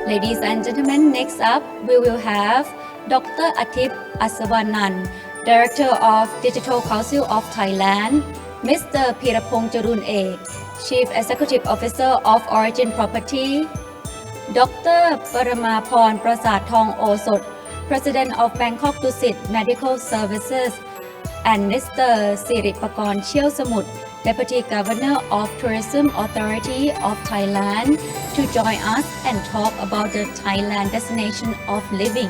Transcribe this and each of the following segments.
Ladies and gentlemen, next up we will have Dr. Atip Asvanund, Director of Digital Council of Thailand, Mr. Peerapong Jaroon-Ek, Chief Executive Officer of Origin Property, Dr. Poramaporn Prasarttong-osoth, President of Bangkok Dusit Medical Services, and Mr. Siripakorn Cheawsamoot, Deputy Governor of Tourism Authority of Thailand, to join us and talk about the Thailand-Destination of Living.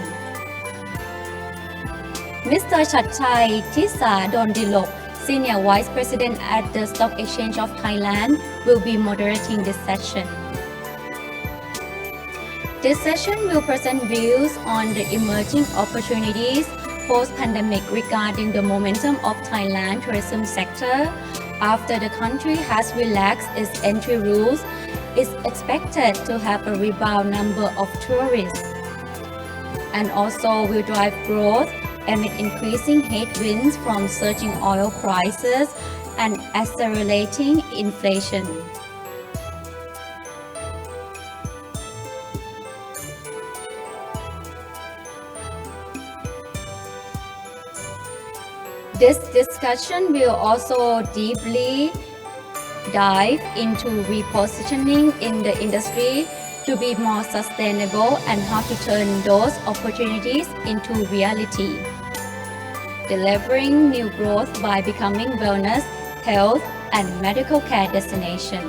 Mr. Chatchai Thisadoldilok, Senior Vice President at the Stock Exchange of Thailand, will be moderating this session. This session will present views on the emerging opportunities post-pandemic regarding the momentum of Thailand tourism sector. After the country has relaxed its entry rules, it's expected to have a rebound number of tourists, and also will drive growth amid increasing headwinds from surging oil prices and accelerating inflation. This discussion will also deeply dive into repositioning in the industry to be more sustainable and how to turn those opportunities into reality. Delivering new growth by becoming wellness, health, and medical care destination.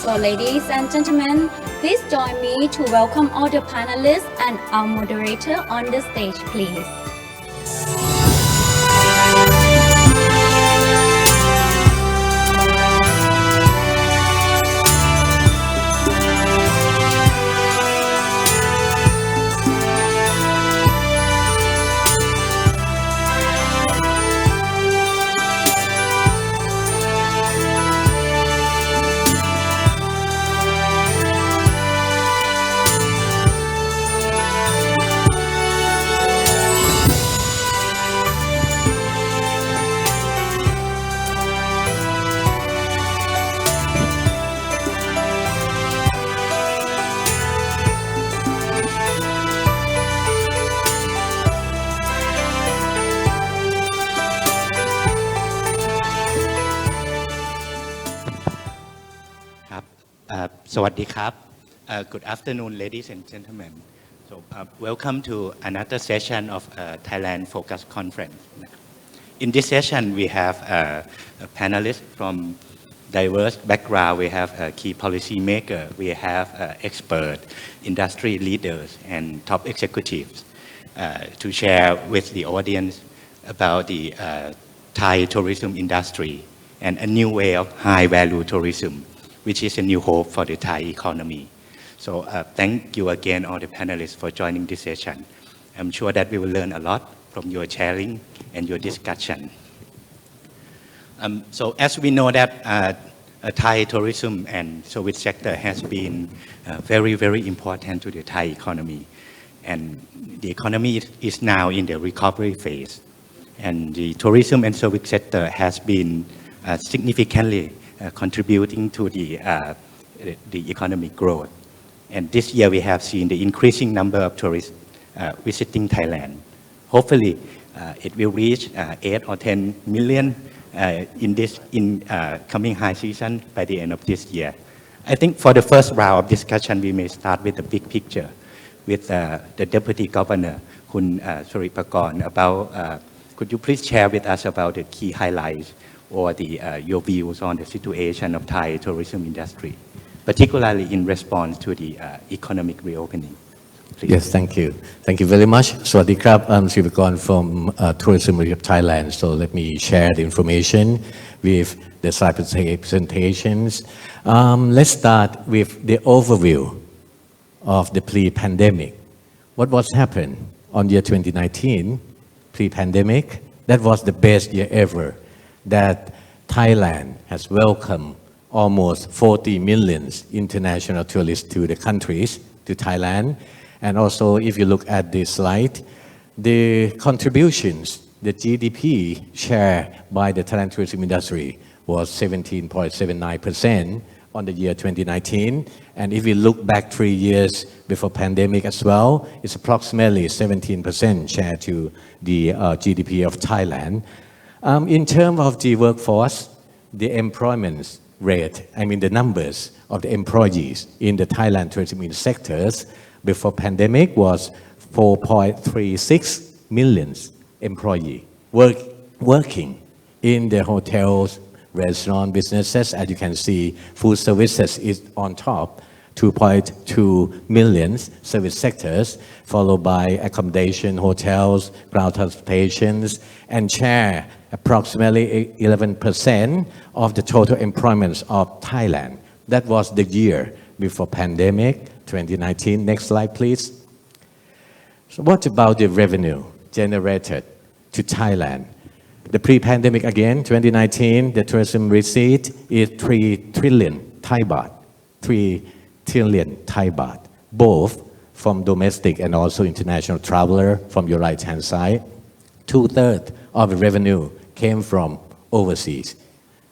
So ladies and gentlemen, please join me to welcome all the panelists and our moderator on the stage, please. Sawadee krab. Good afternoon, ladies and gentlemen. So, welcome to another session of Thailand Focus Conference. In this session, we have panelists from diverse background. We have key policy maker. We have expert, industry leaders, and top executives to share with the audience about the Thai tourism industry and a new way of high-value tourism, which is a new hope for the Thai economy. So thank you again, all the panelists, for joining this session. I'm sure that we will learn a lot from your sharing and your discussion. So as we know that Thai tourism and service sector has been very, very important to the Thai economy. And the economy is now in the recovery phase. And the tourism and service sector has been significantly contributing to the economic growth. And this year we have seen the increasing number of tourists visiting Thailand. Hopefully it will reach 8 or 10 million in coming high season by the end of this year. I think for the first round of discussion, we may start with the big picture with the Deputy Governor, Kun Siripakorn, about, could you please share with us about the key highlights or your views on the situation of Thai tourism industry, particularly in response to the economic reopening? Please. Yes, thank you. Thank you very much. Sawadee krab. I'm Siripakorn from Tourism of Thailand. So let me share the information with the slide presentations. Let's start with the overview of the pre-pandemic. what was happened on year 2019, pre-pandemic? That was the best year ever that Thailand has welcomed almost 40 million international tourists to the countries, to Thailand. And also, if you look at this slide, the contributions, the GDP share by the Thailand tourism industry was 17.79% on the year 2019. And if we look back 3 years before pandemic as well, it's approximately 17% share to the GDP of Thailand. In terms of the workforce, the employment rate, the numbers of the employees in the Thailand tourism sectors before pandemic was 4.36 million employees working in the hotels, restaurant businesses. As you can see, food services is on top, 2.2 million service sectors, followed by accommodation, hotels, ground transportations, and share approximately 11% of the total employments of Thailand. That was the year before pandemic, 2019. Next slide, please. So what about the revenue generated to Thailand? The pre-pandemic again, 2019, the tourism receipt is 3 trillion Thai baht, 3 trillion Thai baht, both from domestic and also international traveler from your right-hand side. 2/3 of the revenue came from overseas,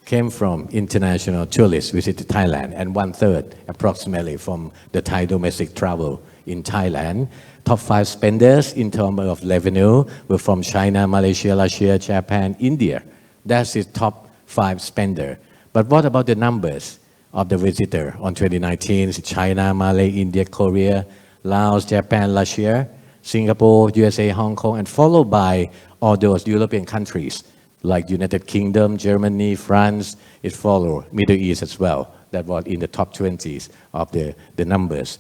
came from international tourists visited Thailand, and 1/3 approximately from the Thai domestic travel in Thailand. Top 5 spenders in terms of revenue were from China, Malaysia, Russia, Japan, India. That's the top 5 spender. But what about the numbers of the visitor on 2019? China, Malay, India, Korea, Laos, Japan, Russia, Singapore, USA, Hong Kong, and followed by all those European countries like United Kingdom, Germany, France. It followed Middle East as well. That was in the top 20s of the numbers.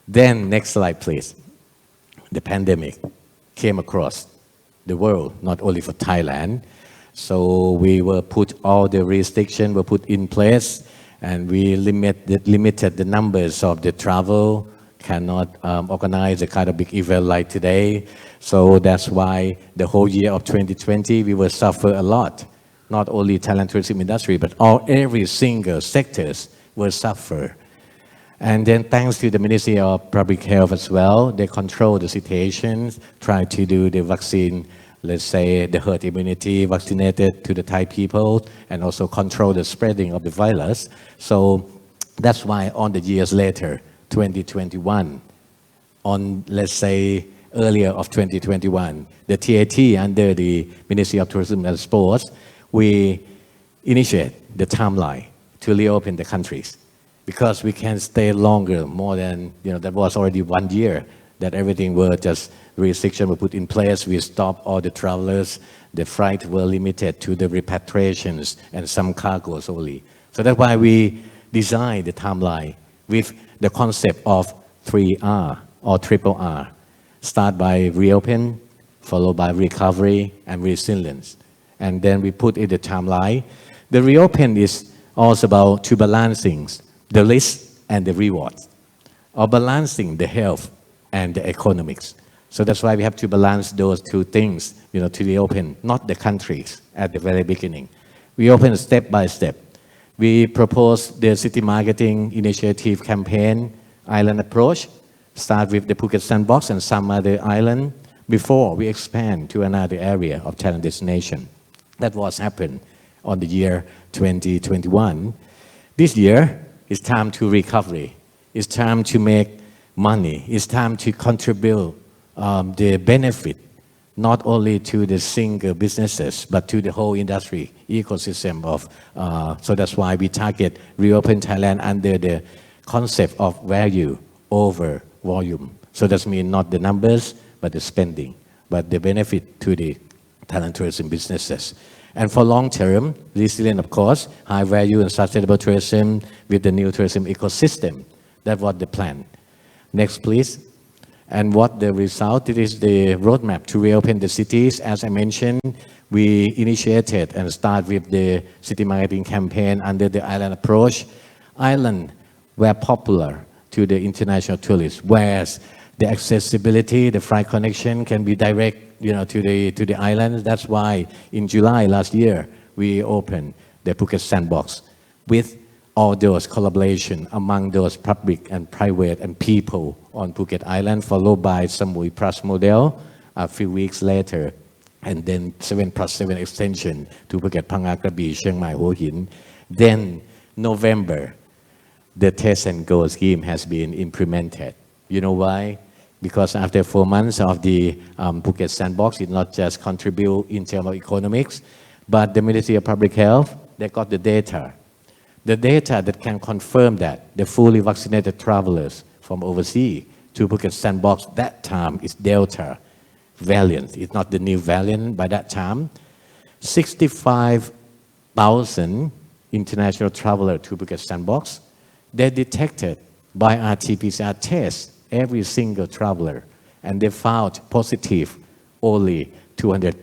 Then next slide, please. The pandemic came across the world, not only for Thailand. So we were put, all the restrictions were put in place, and we limited the numbers of the travel, cannot organize a kind of big event like today. So that's why the whole year of 2020, we will suffer a lot. Not only Thailand tourism industry, but every single sectors will suffer. And then thanks to the Ministry of Public Health as well, they control the situation, try to do the vaccine, let's say the herd immunity, vaccinated to the Thai people, and also control the spreading of the virus. So that's why on the years later, 2021, on let's say earlier of 2021, the TAT under the Ministry of Tourism and Sports, we initiate the timeline to reopen the countries. Because we can stay longer, more than, that was already 1 year that everything were just restrictions were put in place. We stopped all the travelers. The flights were limited to the repatriations and some cargoes only. So that's why we designed the timeline with the concept of 3R or triple R. Start by reopen, followed by recovery and resilience. And then we put in the timeline. The reopen is also about to balancing the risk and the rewards, or balancing the health and the economics. So that's why we have to balance those two things, to reopen, not the countries at the very beginning. We open step by step. We propose the city marketing initiative campaign, island approach, start with the Phuket Sandbox and some other island before we expand to another area of Thailand destination. That was happened on the year 2021. This year, it's time to recovery. It's time to make money. It's time to contribute the benefit, not only to the single businesses, but to the whole industry ecosystem of. So that's why we target reopen Thailand under the concept of value over volume. So that means not the numbers, but the spending, but the benefit to the Thailand tourism businesses. And for long term, resilient, of course, high value and sustainable tourism with the new tourism ecosystem. That's what the plan. Next, please. And what the result, it is the roadmap to reopen the cities. As I mentioned, we initiated and start with the city marketing campaign under the island approach. Island were popular to the international tourists, whereas the accessibility, the flight connection can be direct, to the islands. That's why in July last year, we opened the Phuket Sandbox with all those collaboration among those public and private and people on Phuket Island, followed by Samui Plus model a few weeks later, and then 7+7 extension to Phuket, Phang Krabi, Chiang Mai, Hua Hin. Then November, the test and go scheme has been implemented. You know why? Because after 4 months of the Phuket Sandbox, it not just contribute in terms of economics, but the Ministry of Public Health, they got the data. The data that can confirm that the fully vaccinated travelers from overseas to Phuket Sandbox that time is Delta variant. It's not the new variant by that time. 65,000 international travelers to Phuket Sandbox, they detected by RT-PCR test every single traveler, and they found positive only 200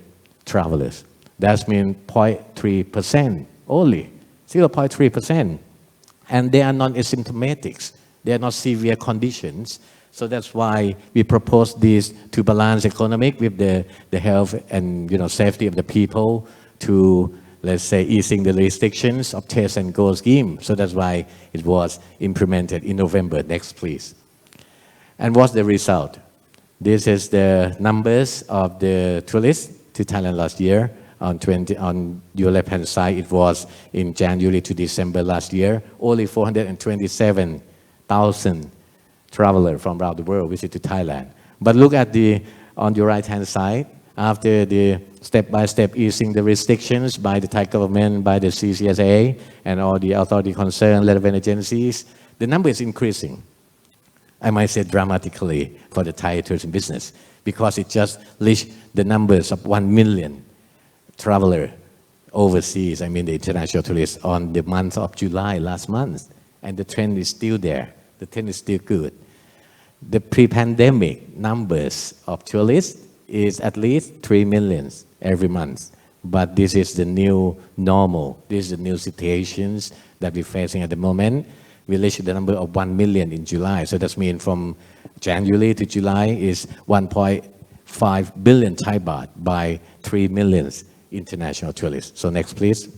travelers. That means 0.3% only, 0.3%. And they are non-asymptomatics. They are not severe conditions. So that's why we propose this to balance economic with the health and safety of the people to, let's say, easing the restrictions of test and go scheme. So that's why it was implemented in November. Next, please. And what's the result? This is the numbers of the tourists to Thailand last year. On your left-hand side, it was in January to December last year. Only 427,000 travelers from around the world visit to Thailand. But look at on your right-hand side, after the step-by-step easing the restrictions by the Thai government, by the CCSA, and all the authority concerned, relevant agencies, the number is increasing. I might say dramatically for the Thai tourism business, because it just reached the numbers of 1 million travelers overseas, the international tourists, on the month of July last month. And the trend is still there. The trend is still good. The pre-pandemic numbers of tourists is at least 3 million every month. But this is the new normal. This is the new situations that we're facing at the moment. We reached the number of 1 million in July. So that means from January to July is 1.5 billion Thai baht by 3 million international tourists. So next, please.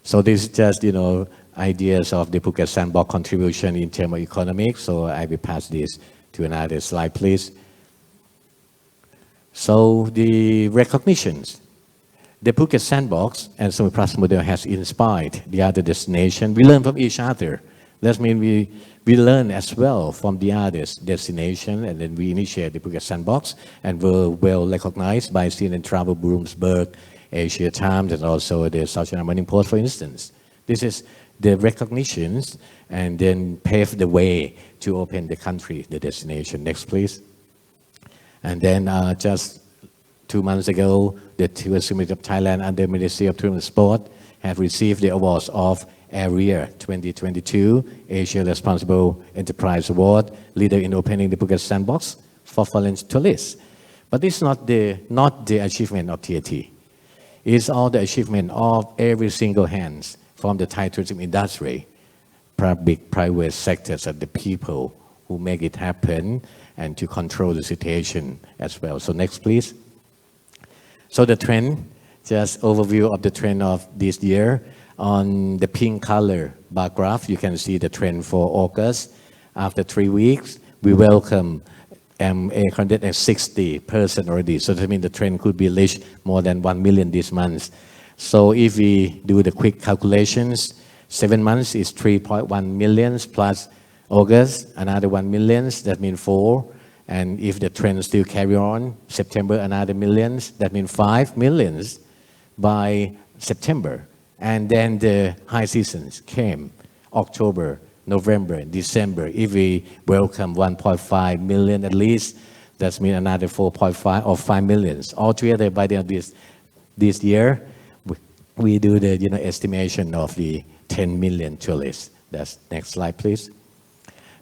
So this is just, ideas of the Phuket Sandbox contribution in terms of economics. So I will pass this to another slide, please. So the recognitions. The Phuket Sandbox and Samui Plus model has inspired the other destination. We learn from each other. That means we learn as well from the other destination, and then we initiate the Phuket Sandbox, and we're well recognized by CNN Travel, Bloomberg, Asia Times, and also the South China Morning Post, for instance. This is the recognitions, and then pave the way to open the country, the destination. Next, please. And then just 2 months ago, the Cheawsamoot of Thailand under Ministry of Tourism and Sport have received the awards of Area 2022 Asia Responsible Enterprise Award, Leader in Opening the Phuket Sandbox for foreign tourists. But this is not the achievement of TAT. It's all the achievement of every single hands from the Thai tourism industry, public, private sectors, and the people who make it happen and to control the situation as well. So next, please. So the trend, just overview of the trend of this year. On the pink color bar graph, you can see the trend for August. After 3 weeks, we welcome 860 persons already. So that means the trend could be reached more than 1 million this month. So if we do the quick calculations, 7 months is 3.1 million plus August, another 1 million, that means 4. And if the trend still carry on, September, another millions, that means 5 millions by September. And then the high seasons came, October, November, December. If we welcome 1.5 million at least, that means another 4.5 or 5 millions. Altogether, by the end of this year, we do the estimation of the 10 million tourists. That's next slide, please.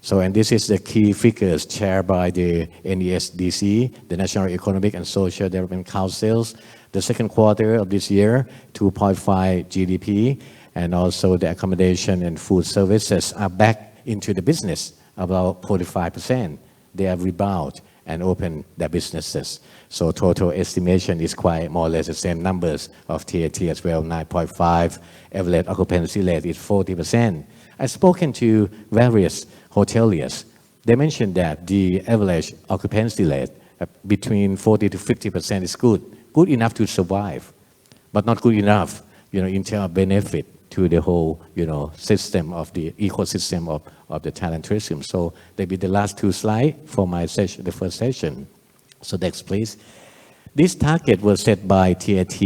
So, and this is the key figures shared by the NESDC, the National Economic and Social Development Councils. The second quarter of this year, 2.5 GDP, and also the accommodation and food services are back into the business, about 45%. they have rebound and open their businesses. So total estimation is quite more or less the same numbers of TAT as well, 9.5. Average occupancy rate is 40%. I've spoken to various hoteliers. They mentioned that the average occupancy rate between 40 to 50% is good enough to survive, but not good enough, in terms of benefit to the whole, system of the ecosystem of the Thailand tourism. So they be the last two slides for my session, the first session. So next, please. This target was set by TAT,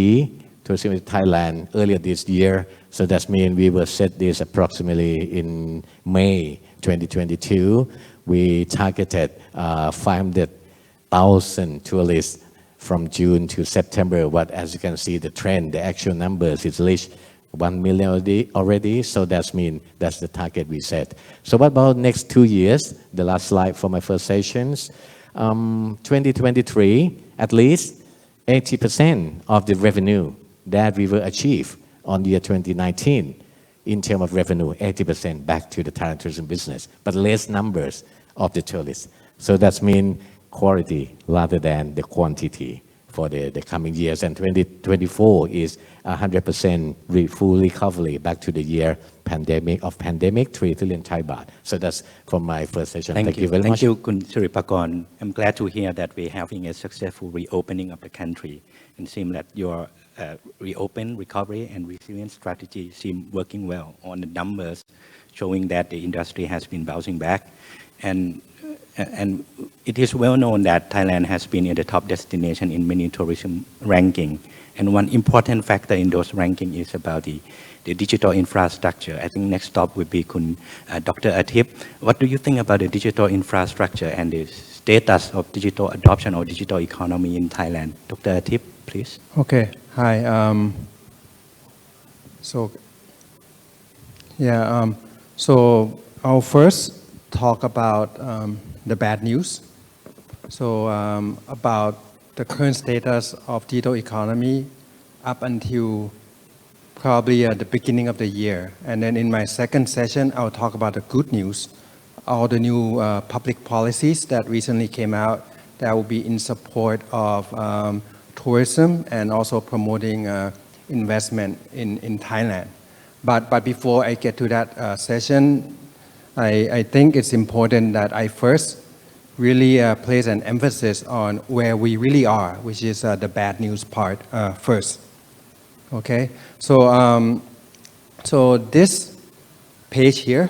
Tourism in Thailand, earlier this year. So that means we will set this approximately in May 2022. We targeted 500,000 tourists from June to September. But as you can see, the trend, the actual numbers is reached 1 million already. So that means that's the target we set. So what about next 2 years? The last slide for my first sessions. 2023, at least 80% of the revenue that we will achieve on the year 2019 in terms of revenue, 80% back to the Thailand tourism business, but less numbers of the tourists. So that means quality rather than the quantity for the coming years. And 2024 is 100% full recovery back to the year pandemic, 3 trillion Thai baht. So that's from my first session. Thank you very much. Thank you, Kun Siripakorn. I'm glad to hear that we're having a successful reopening of the country, and seem that your reopen, recovery, and resilience strategy seem working well on the numbers, showing that the industry has been bouncing back. And it is well known that Thailand has been in the top destination in many tourism ranking. And one important factor in those rankings is about the digital infrastructure. I think next stop would be Dr. Atip. What do you think about the digital infrastructure and the status of digital adoption or digital economy in Thailand? Dr. Atip, please. Okay. Hi. So I'll first talk about the bad news. So about the current status of digital economy up until probably at the beginning of the year. And then in my second session, I'll talk about the good news, all the new public policies that recently came out that will be in support of tourism and also promoting investment in Thailand. But before I get to that session, I think it's important that I first really place an emphasis on where we really are, which is the bad news part first. Okay, so this page here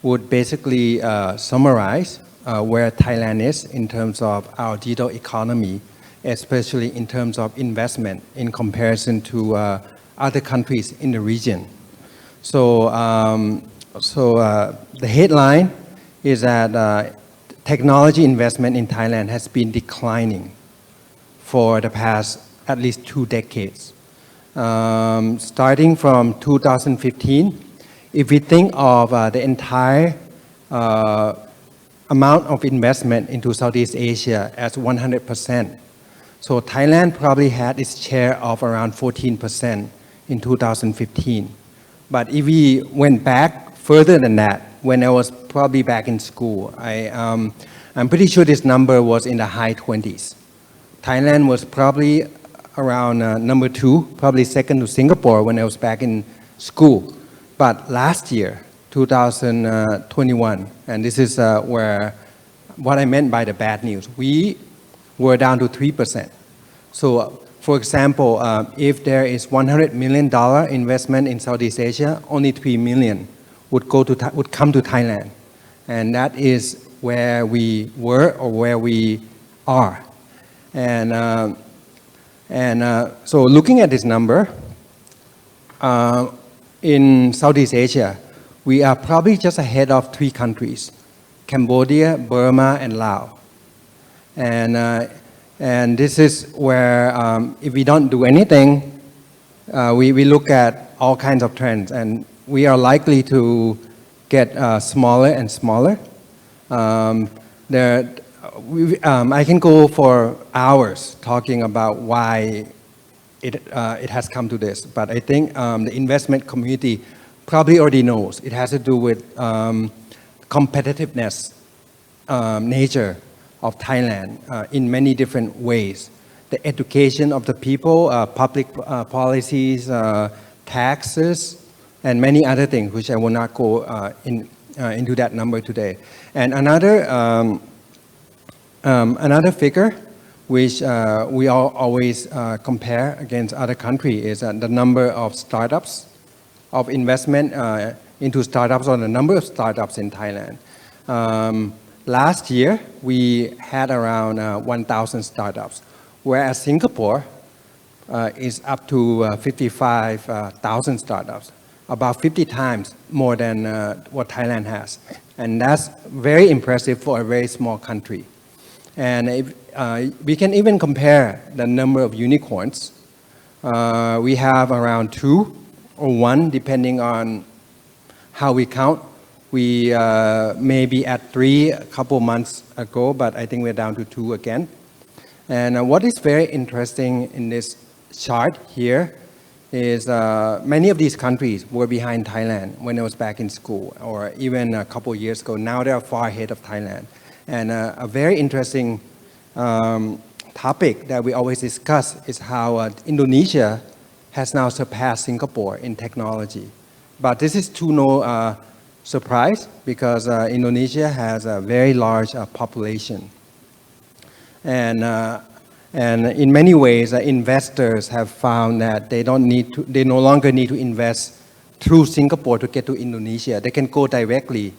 would basically summarize where Thailand is in terms of our digital economy, especially in terms of investment in comparison to other countries in the region. So the headline is that technology investment in Thailand has been declining for the past at least 2 decades. Starting from 2015, if we think of the entire amount of investment into Southeast Asia as 100%, so Thailand probably had its share of around 14% in 2015. But if we went back further than that, when I was probably back in school, I'm pretty sure this number was in the high 20s. Thailand was probably around number 2, probably second to Singapore when I was back in school. But last year, 2021, and this is where what I meant by the bad news, we were down to 3%. So for example, if there is $100 million investment in Southeast Asia, only 3 million would come to Thailand. And that is where we were or where we are. And so looking at this number, in Southeast Asia, we are probably just ahead of 3 countries, Cambodia, Burma, and Laos. And this is where if we don't do anything, we look at all kinds of trends, and we are likely to get smaller and smaller. I can go for hours talking about why it has come to this, but I think the investment community probably already knows. It has to do with competitiveness nature of Thailand in many different ways. The education of the people, public policies, taxes, and many other things, which I will not go into that number today. And another figure, which we always compare against other countries, is the number of startups, of investment into startups, or the number of startups in Thailand. Last year, we had around 1,000 startups, whereas Singapore is up to 55,000 startups, about 50 times more than what Thailand has. And that's very impressive for a very small country. And if, we can even compare the number of unicorns. We have around 2 or 1, depending on how we count. We may be at 3 a couple months ago, but I think we're down to 2 again. And what is very interesting in this chart here is many of these countries were behind Thailand when I was back in school, or even a couple years ago. Now they are far ahead of Thailand. And a very interesting topic that we always discuss is how Indonesia has now surpassed Singapore in technology. But this is to no surprise, because Indonesia has a very large population. And in many ways, investors have found that they no longer need to invest through Singapore to get to Indonesia. They can go directly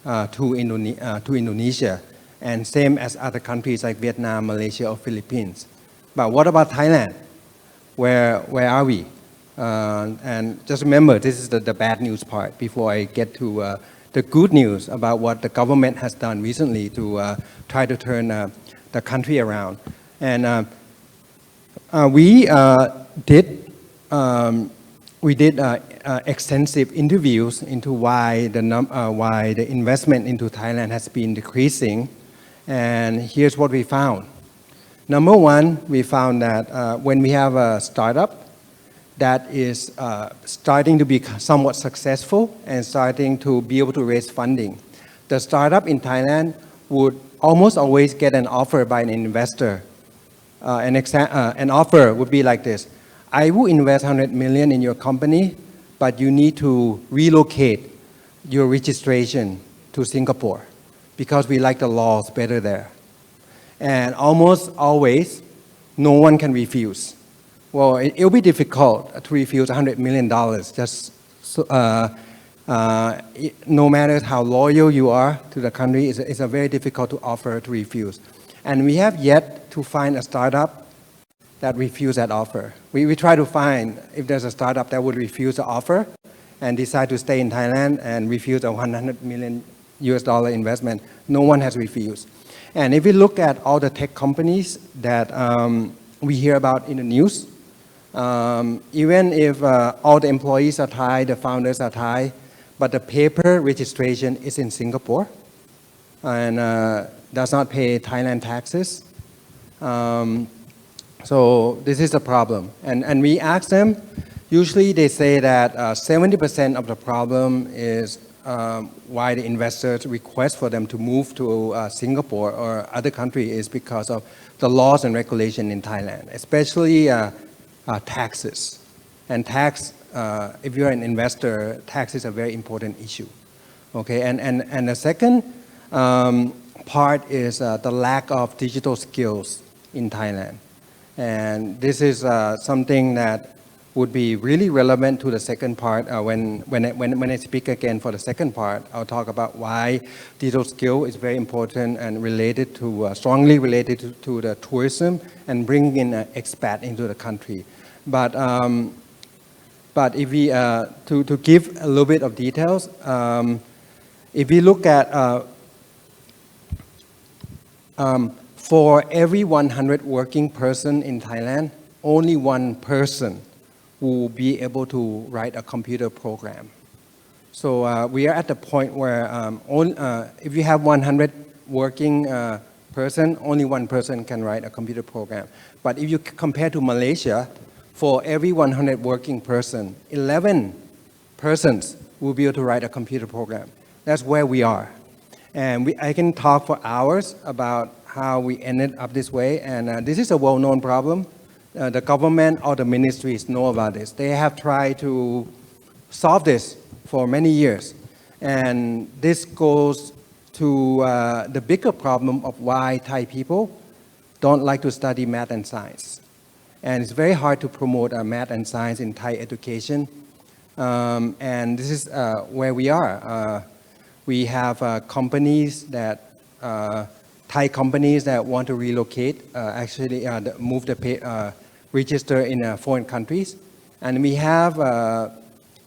to Indonesia, and same as other countries like Vietnam, Malaysia, or Philippines. But what about Thailand? Where are we? And just remember, this is the bad news part before I get to the good news about what the government has done recently to try to turn the country around. And we did extensive interviews into why the investment into Thailand has been decreasing. And here's what we found. Number one, we found that when we have a startup that is starting to be somewhat successful and starting to be able to raise funding, the startup in Thailand would almost always get an offer by an investor. An offer would be like this: I will invest 100 million in your company, but you need to relocate your registration to Singapore because we like the laws better there. And almost always, no one can refuse. Well, it'll be difficult to refuse $100 million. Just no matter how loyal you are to the country, it's a very difficult to offer to refuse. And we have yet to find a startup that refused that offer. We try to find if there's a startup that would refuse the offer and decide to stay in Thailand and refuse a $100 million investment. No one has refused. And if we look at all the tech companies that we hear about in the news, even if all the employees are Thai, the founders are Thai, but the paper registration is in Singapore and does not pay Thailand taxes. So this is a problem. And we ask them, usually they say that 70% of the problem is why the investors request for them to move to Singapore or other country is because of the laws and regulation in Thailand, especially taxes. And tax, if you're an investor, tax is a very important issue. Okay, and the second part is the lack of digital skills in Thailand. And this is something that would be really relevant to the second part. When I speak again for the second part, I'll talk about why digital skill is very important and related to, strongly related to the tourism and bringing in expat into the country. But if we, to give a little bit of details, if we look at for every 100 working person in Thailand, only one person will be able to write a computer program. So we are at the point where if you have 100 working person, only one person can write a computer program. But if you compare to Malaysia, for every 100 working person, 11 persons will be able to write a computer program. That's where we are. And I can talk for hours about how we ended up this way. And this is a well-known problem. The government or the ministries know about this. They have tried to solve this for many years. And this goes to the bigger problem of why Thai people don't like to study math and science. And it's very hard to promote math and science in Thai education. And this is where we are. We have companies that, Thai companies that want to relocate, actually move the register in foreign countries. And we have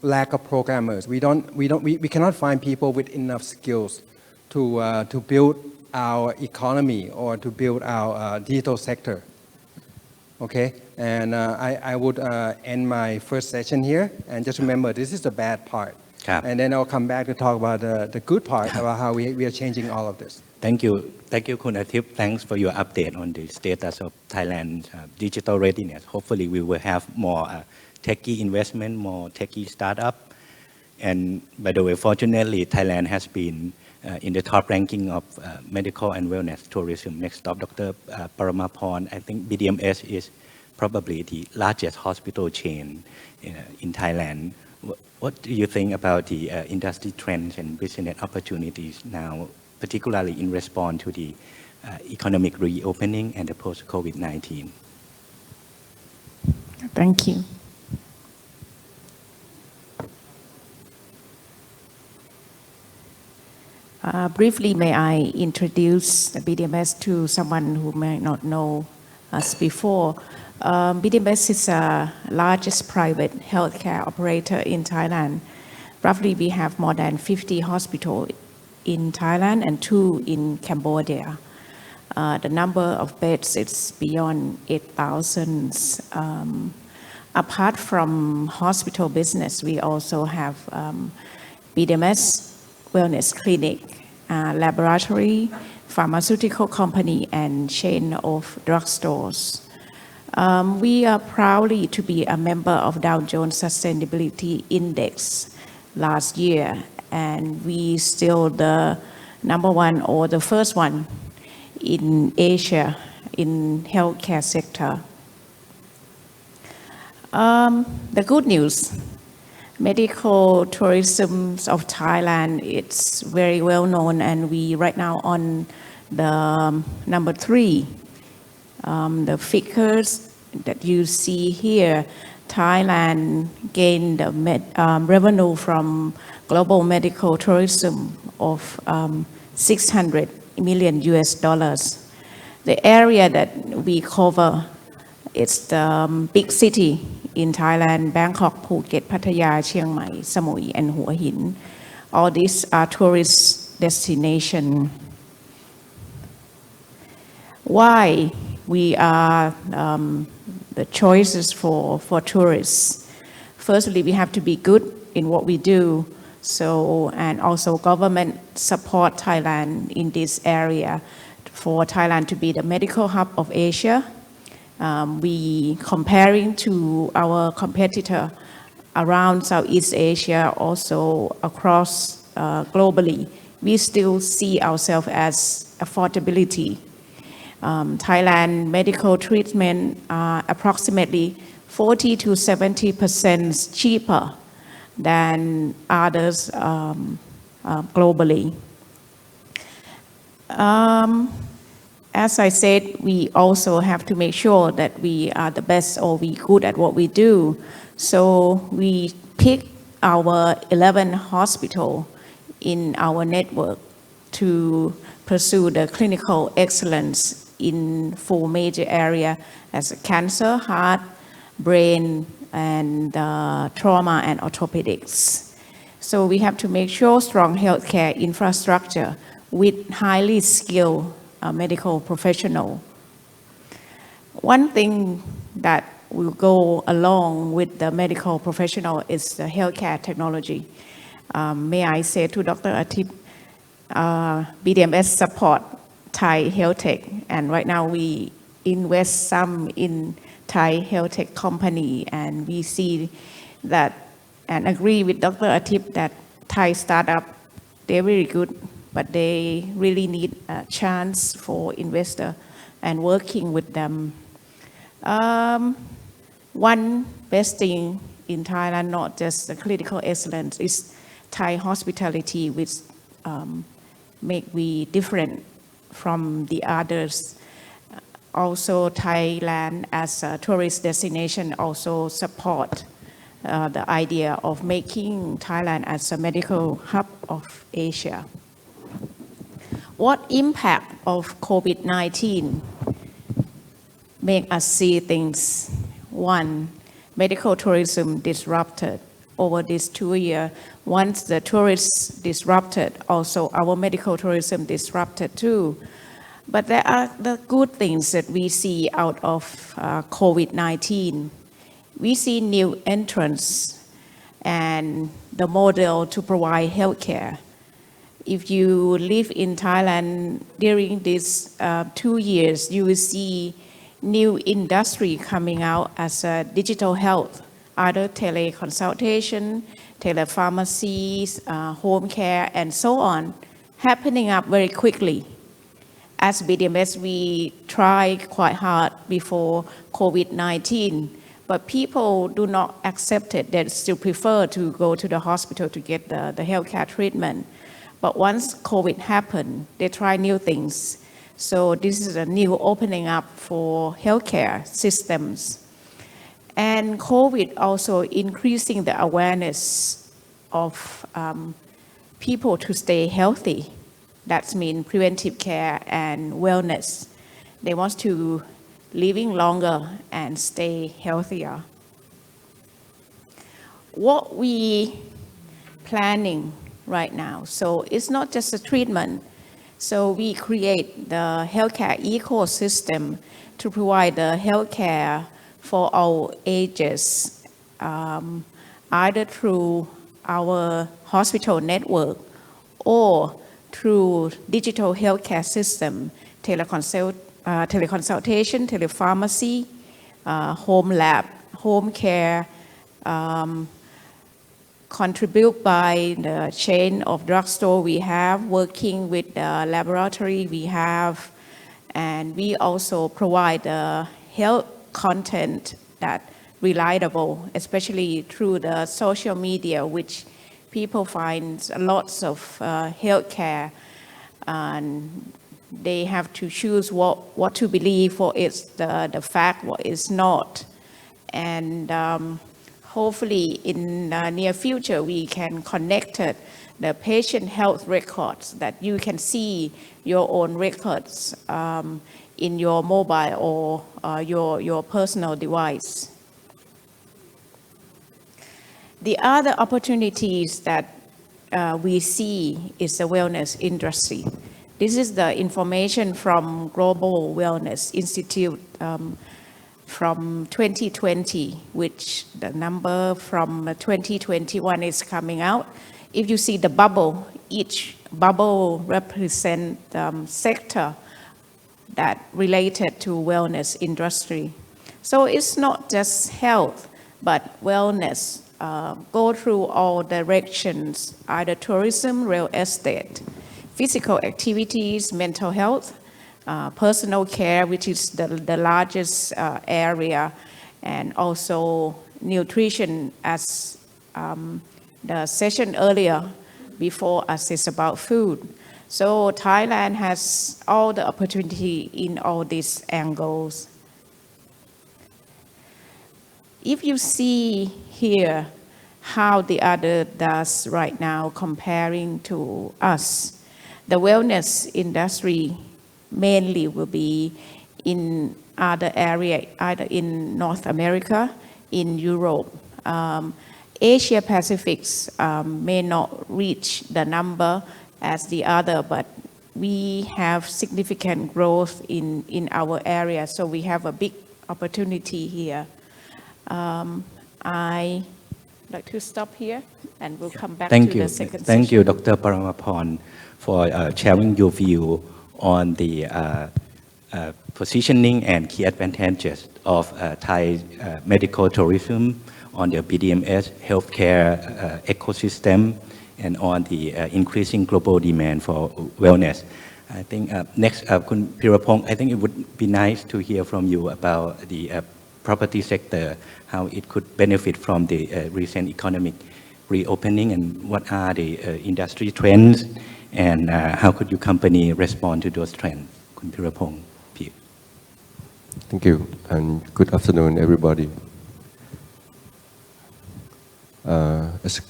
lack of programmers. We cannot find people with enough skills to build our economy or to build our digital sector. Okay, and I would end my first session here. And just remember, this is the bad part. And then I'll come back to talk about the good part about how we are changing all of this. Thank you, Khun Atip. Thanks for your update on the status of Thailand's digital readiness. Hopefully, we will have more techie investment, more techie startup. And by the way, fortunately, Thailand has been in the top ranking of medical and wellness tourism. Next stop, Dr. Poramaporn. I think BDMS is probably the largest hospital chain in Thailand. What do you think about the industry trends and business opportunities now, particularly in response to the economic reopening and the post-COVID-19? Thank you. Briefly, may I introduce BDMS to someone who may not know us before. BDMS is the largest private healthcare operator in Thailand. Roughly, we have more than 50 hospitals in Thailand and 2 in Cambodia. The number of beds is beyond 8,000. Apart from hospital business, we also have BDMS wellness clinic, laboratory, pharmaceutical company, and chain of drugstores. We are proudly to be a member of Dow Jones Sustainability Index last year, and we still the number one or the first one in Asia in healthcare sector. The good news, medical tourism of Thailand, it's very well known, and we right now on the number 3. The figures that you see here, Thailand gained revenue from global medical tourism of $600 million. The area that we cover, it's the big city in Thailand: Bangkok, Phuket, Pattaya, Chiang Mai, Samui, and Hua Hin. All these are tourist destinations. Why we are the choices for tourists? Firstly, we have to be good in what we do. So, and also government support Thailand in this area for Thailand to be the medical hub of Asia. We comparing to our competitor around Southeast Asia, also across globally, we still see ourselves as affordability. Thailand medical treatment are approximately 40 to 70% cheaper than others globally. As I said, we also have to make sure that we are the best or we good at what we do. So we pick our 11 hospitals in our network to pursue the clinical excellence in 4 major areas as cancer, heart, brain, and trauma and orthopedics. So we have to make sure strong healthcare infrastructure with highly skilled medical professional. One thing that will go along with the medical professional is the healthcare technology. May I say to Dr. Atip, BDMS support Thai health tech, and right now we invest some in Thai health tech company, and we see that and agree with Dr. Atip that Thai startup, they're very good, but they really need a chance for investor and working with them. One best thing in Thailand, not just the clinical excellence, is Thai hospitality, which make we different from the others. Also, Thailand as a tourist destination also support the idea of making Thailand as a medical hub of Asia. What impact of COVID-19 make us see things? One, medical tourism disrupted over this 2 years. Once the tourists disrupted, also our medical tourism disrupted too. But there are the good things that we see out of COVID-19. We see new entrants and the model to provide healthcare. If you live in Thailand during these 2 years, you will see new industry coming out as digital health, either teleconsultation, telepharmacies, home care, and so on, happening up very quickly. As BDMS, we tried quite hard before COVID-19, but people do not accept it. They still prefer to go to the hospital to get the healthcare treatment. But once COVID happened, they try new things. So this is a new opening up for healthcare systems. And COVID also increasing the awareness of people to stay healthy. That means preventive care and wellness. They want to living longer and stay healthier. What we planning right now, so it's not just a treatment. So we create the healthcare ecosystem to provide the healthcare for all ages, either through our hospital network or through digital healthcare system, teleconsultation, telepharmacy, home lab, home care, contribute by the chain of drugstore we have, working with the laboratory we have, and we also provide the health content that reliable, especially through the social media, which people find lots of healthcare, and they have to choose what to believe, what is the fact, what is not. And hopefully in the near future, we can connect the patient health records, that you can see your own records in your mobile or your personal device. The other opportunities that we see is the wellness industry. This is the information from Global Wellness Institute from 2020, which the number from 2021 is coming out. If you see the bubble, each bubble represents sector that related to wellness industry. So it's not just health, but wellness. Go through all directions, either tourism, real estate, physical activities, mental health, personal care, which is the largest area, and also nutrition, as the session earlier before us is about food. So Thailand has all the opportunity in all these angles. If you see here how the other does right now comparing to us, the wellness industry mainly will be in other area, either in North America, in Europe. Asia Pacific may not reach the number as the other, but we have significant growth in our area, so we have a big opportunity here. I like to stop here and we'll come back to the second session. Thank you, Dr. Poramaporn, for sharing your view on the positioning and key advantages of Thai medical tourism on the BDMS healthcare ecosystem and on the increasing global demand for wellness. I think next, Kun Peerapong, I think it would be nice to hear from you about the property sector, how it could benefit from the recent economic reopening, and what are the industry trends, and how could your company respond to those trends? Kun Peerapong, please. Thank you, and good afternoon, everybody. As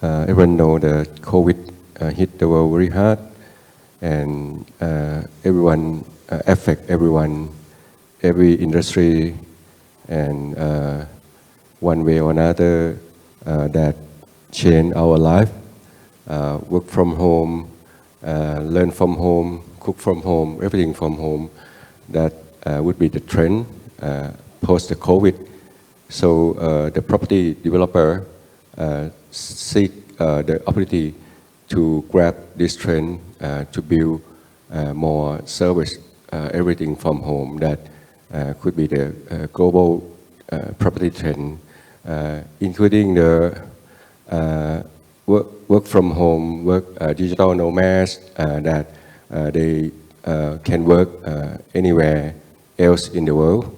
everyone knows, the COVID hit the world very hard, and everyone affect everyone, every industry, and one way or another that change our life. Work from home, learn from home, cook from home, everything from home. That would be the trend post the COVID. So the property developer seek the opportunity to grab this trend to build more service, everything from home. That could be the global property trend, including the work from home, digital nomads that they can work anywhere else in the world.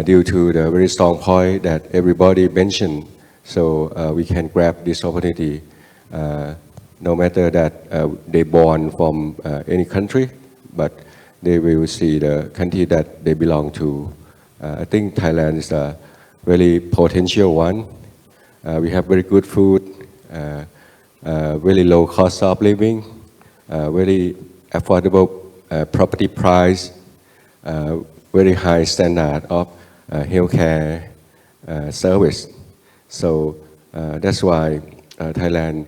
Due to the very strong point that everybody mentioned, so we can grab this opportunity no matter that they born from any country, but they will see the country that they belong to. I think Thailand is a very potential one. We have very good food, very low cost of living, very affordable property price, very high standard of healthcare service. So that's why Thailand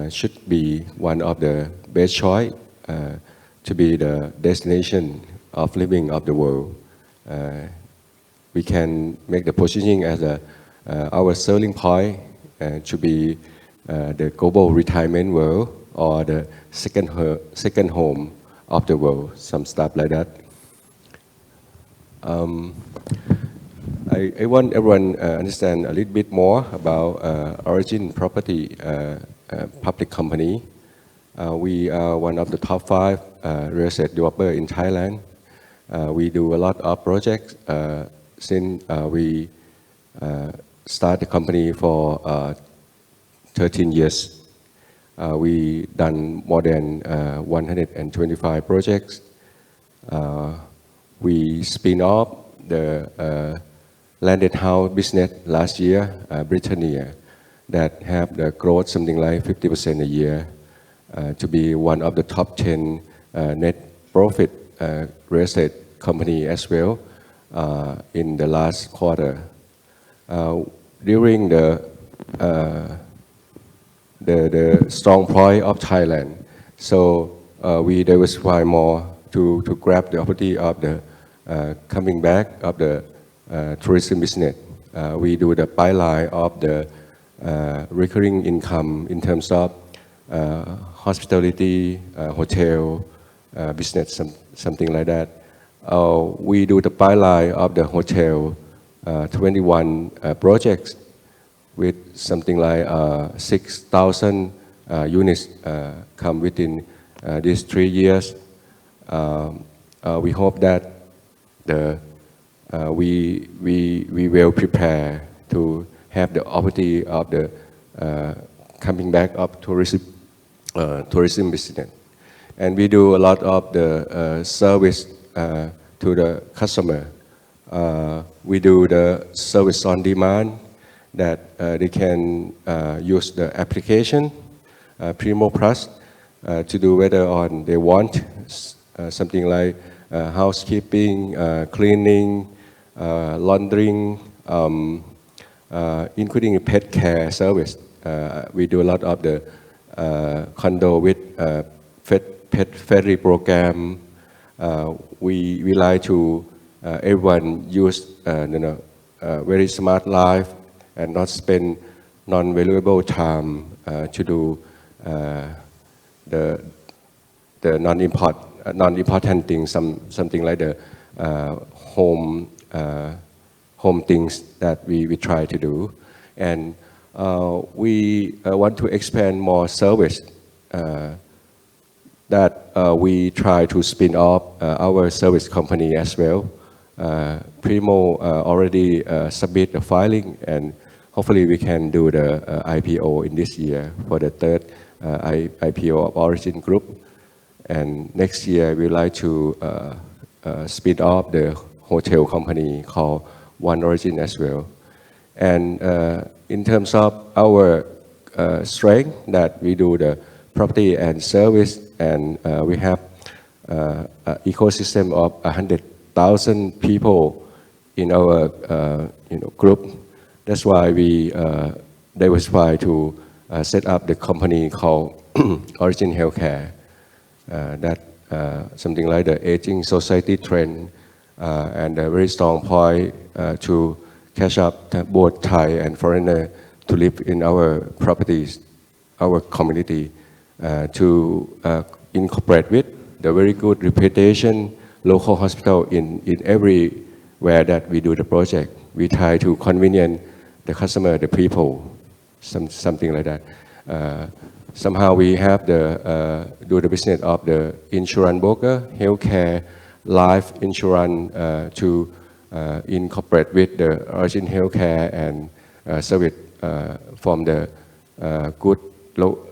should be one of the best choice to be the destination of living of the world. We can make the positioning as our selling point to be the global retirement world or the second home of the world, some stuff like that. I want everyone understand a little bit more about Origin Property public company. We are one of the top 5 real estate developer in Thailand. We do a lot of projects since we start the company for 13 years. We done more than 125 projects. We spin off the landed house business last year, Britannia, that have the growth something like 50% a year, to be one of the top 10 net profit real estate company as well in the last quarter. During the strong point of Thailand, so we diversify more to grab the opportunity of the coming back of the tourism business. We do the pipeline of the recurring income in terms of hospitality, hotel business, something like that. We do the pipeline of the hotel, 21 projects with something like 6,000 units come within these 3 years. We hope that we will prepare to have the opportunity of the coming back of tourism business. And we do a lot of the service to the customer. We do the service on demand that they can use the application Primo Plus to do whether on they want something like housekeeping, cleaning, laundering, including pet care service. We do a lot of the condo with pet ferry program. We like to everyone use very smart life and not spend non-valuable time to do the non-important things, something like the home things that we try to do. And we want to expand more service that we try to spin off our service company as well. Primo already submit the filing, and hopefully we can do the IPO in this year for the third IPO of Origin Group. And next year we like to spin off the hotel company called One Origin as well. And in terms of our strength, that we do the property and service, and we have an ecosystem of 100,000 people in our group. That's why we diversify to set up the company called Origin Healthcare. That something like the aging society trend and a very strong point to catch up both Thai and foreigner to live in our properties, our community, to incorporate with the very good reputation, local hospital in everywhere that we do the project. We try to convenience the customer, the people, something like that. Somehow we have do the business of the insurance broker, healthcare, life insurance to incorporate with the Origin Healthcare and service from the good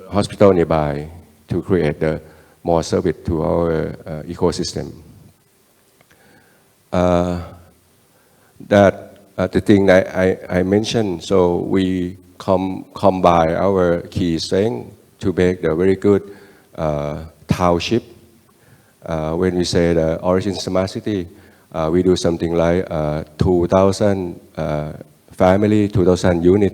hospital nearby to create the more service to our ecosystem. That the thing that I mentioned, so we combine our key strength to make a very good township. When we say the Origin Smart City, we do something like 2,000 family, 2,000 unit,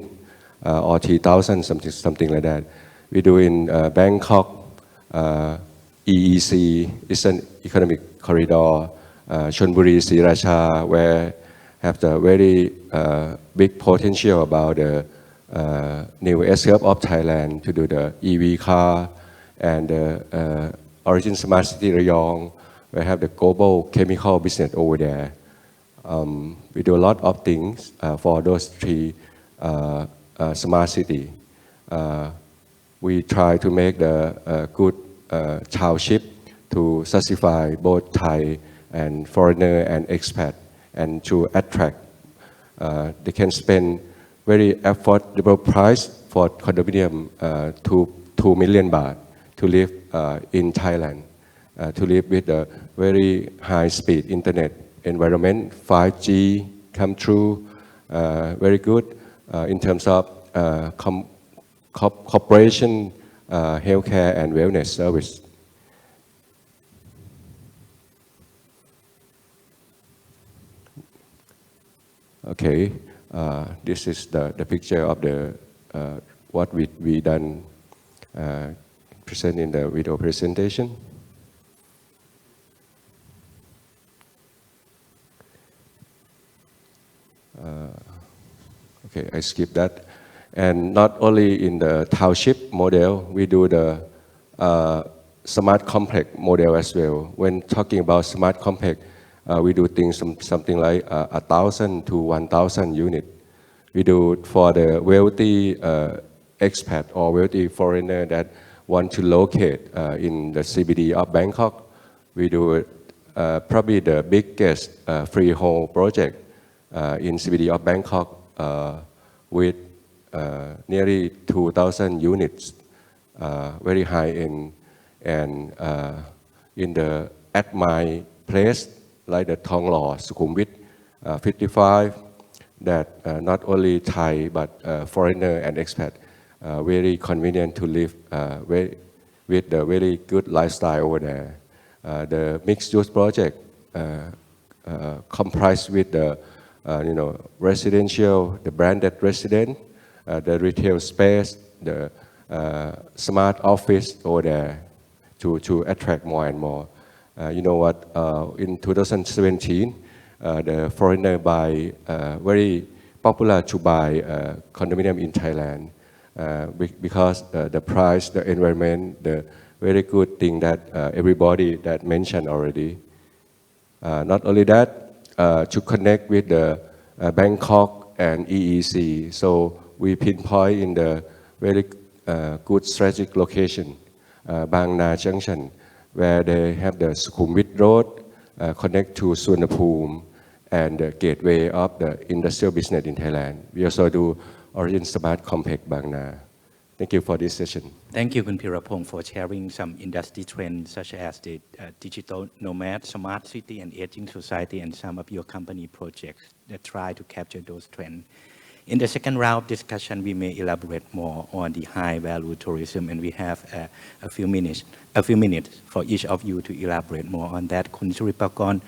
or 3,000, something like that. We do in Bangkok, EEC, Eastern Economic Corridor, Chonburi, Sriracha, where have the very big potential about the new S-curve of Thailand to do the EV car, and Origin Smart City Rayong, we have the global chemical business over there. We do a lot of things for those three smart city. We try to make the good township to satisfy both Thai and foreigner and expat, and to attract. They can spend very affordable price for condominium to 2 million baht to live in Thailand, to live with a very high speed internet environment, 5G come through, very good in terms of corporation, healthcare and wellness service. Okay, this is the picture of the what we done present in the video presentation. Okay, I skip that. And not only in the township model, we do the smart complex model as well. When talking about smart complex, we do things something like 1,000 to 1,000 units. We do it for the wealthy expat or wealthy foreigner that want to locate in the CBD of Bangkok. We do it, probably the biggest freehold project in CBD of Bangkok with nearly 2,000 units, very high end, and in the at my place, like the Thong Law, Sukhumvit 55, that not only Thai but foreigner and expat very convenient to live with the very good lifestyle over there. The mixed use project comprised with the residential, the branded resident, the retail space, the smart office over there to attract more and more. You know what? In 2017, the foreigner buy very popular to buy condominium in Thailand because the price, the environment, the very good thing that everybody that mentioned already. Not only that, to connect with the Bangkok and EEC. So we pinpoint in the very good strategic location, Bang Na Junction, where they have the Sukhumvit Road connect to Suvarnabhumi and the gateway of the industrial business in Thailand. We also do Origin Smart Complex Bang Na. Thank you for this session. Thank you, Kun Peerapong, for sharing some industry trends such as the digital nomad, smart city, and aging society, and some of your company projects that try to capture those trends. In the second round of discussion, we may elaborate more on the high-value tourism, and we have a few minutes for each of you to elaborate more on that. Kun Siripakorn,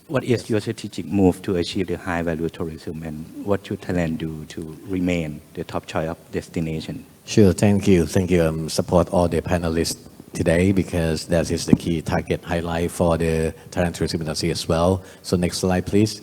what is your strategic move to achieve the high-value tourism, and what should Thailand do to remain the top choice of destination? Sure, thank you. Thank you. Support all the panelists today because that is the key target highlight for the Thailand tourism industry as well. So next slide, please.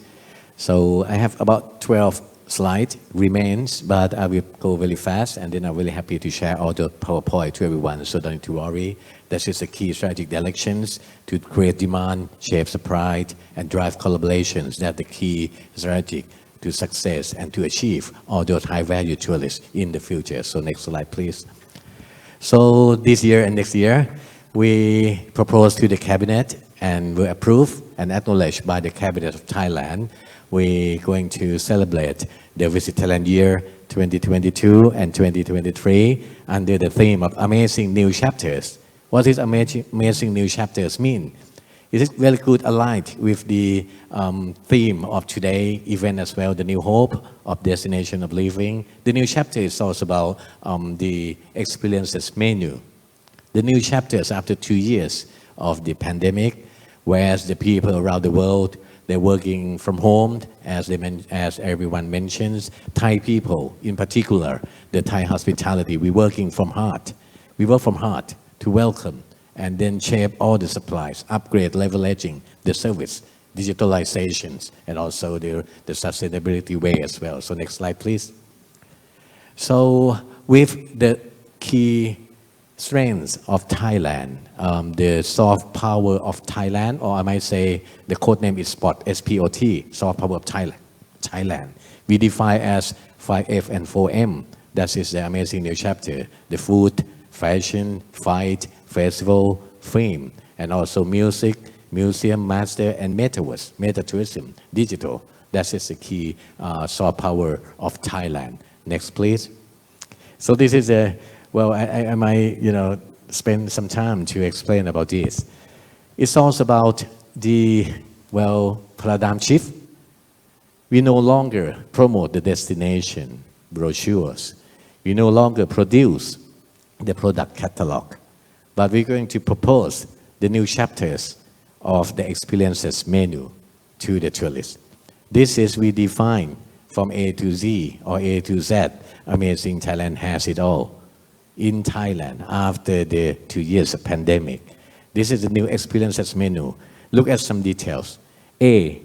So I have about 12 slides remains, but I will go very fast, and then I'm really happy to share all the PowerPoint to everyone, so don't need to worry. This is the key strategic directions to create demand, shape supply, and drive collaborations. That's the key strategy to success and to achieve all those high-value tourists in the future. So next slide, please. So this year and next year, we propose to the cabinet and were approved and acknowledged by the cabinet of Thailand. We're going to celebrate the Visit Thailand year 2022 and 2023 under the theme of Amazing New Chapters. What does amazing new chapters mean? It is very good aligned with the theme of today's event as well, the new hope of Destination of Living. The new chapter is also about the experiences menu. The new chapters after 2 years of the pandemic, whereas the people around the world, they're working from home, as everyone mentions. Thai people, in particular, the Thai hospitality, we're working from heart. We work from heart to welcome and then shape all the supplies, upgrade, leveraging the service, digitalizations, and also the sustainability way as well. So next slide, please. So with the key strengths of Thailand, the soft power of Thailand, or I might say the code name is SPOT, S-P-O-T, soft power of Thailand. We define as 5F and 4M. That is the amazing new chapter. The food, fashion, fight, festival, film, and also music, museum, master, and metaverse, meta-tourism, digital. That is the key soft power of Thailand. Next, please. So this is a, well, I might, spend some time to explain about this. It's also about the, paradigm shift. We no longer promote the destination brochures. We no longer produce the product catalog, but we're going to propose the new chapters of the experiences menu to the tourists. This is we define from A to Z or A to Z. Amazing Thailand has it all in Thailand after the 2 years of pandemic. This is the new experiences menu. Look at some details. A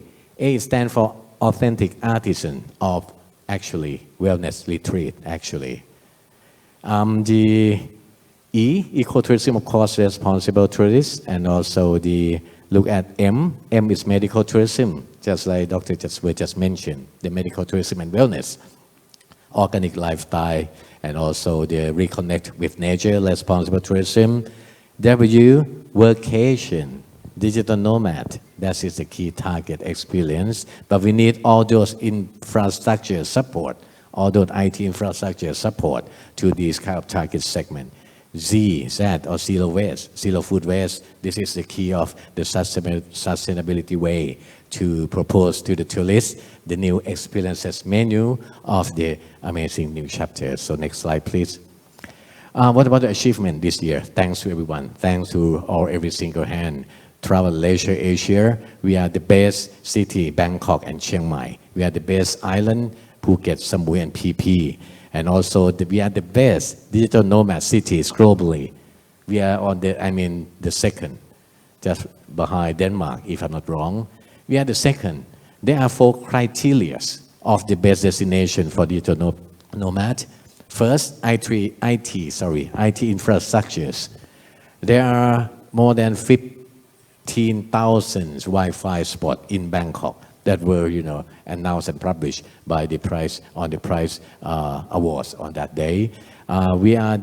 stands for authentic artisan of actually wellness retreat actually. The ecotourism, of course, responsible tourists, and also the look at M is medical tourism, just like Dr. Chatchai just mentioned, the medical tourism and wellness, organic lifestyle, and also the reconnect with nature, responsible tourism. W, workation, digital nomad, that is the key target experience, but we need all those infrastructure support, all those IT infrastructure support to these kind of target segment. Z or zero waste, zero food waste. This is the key of the sustainability way to propose to the tourists the new experiences menu of the amazing new chapter. So next slide, please. What about the achievement this year? Thanks to everyone. Thanks to every single hand. Travel Leisure Asia, we are the best city, Bangkok and Chiang Mai. We are the best island, Phuket, Samui, and PP. And also, we are the best digital nomad cities globally. We are on the second, just behind Denmark, if I'm not wrong. We are the second. There are 4 criteria of the best destination for digital nomad. First, IT infrastructures. There are more than 15,000 Wi-Fi spots in Bangkok. that were, announced and published by the prize awards on that day. We are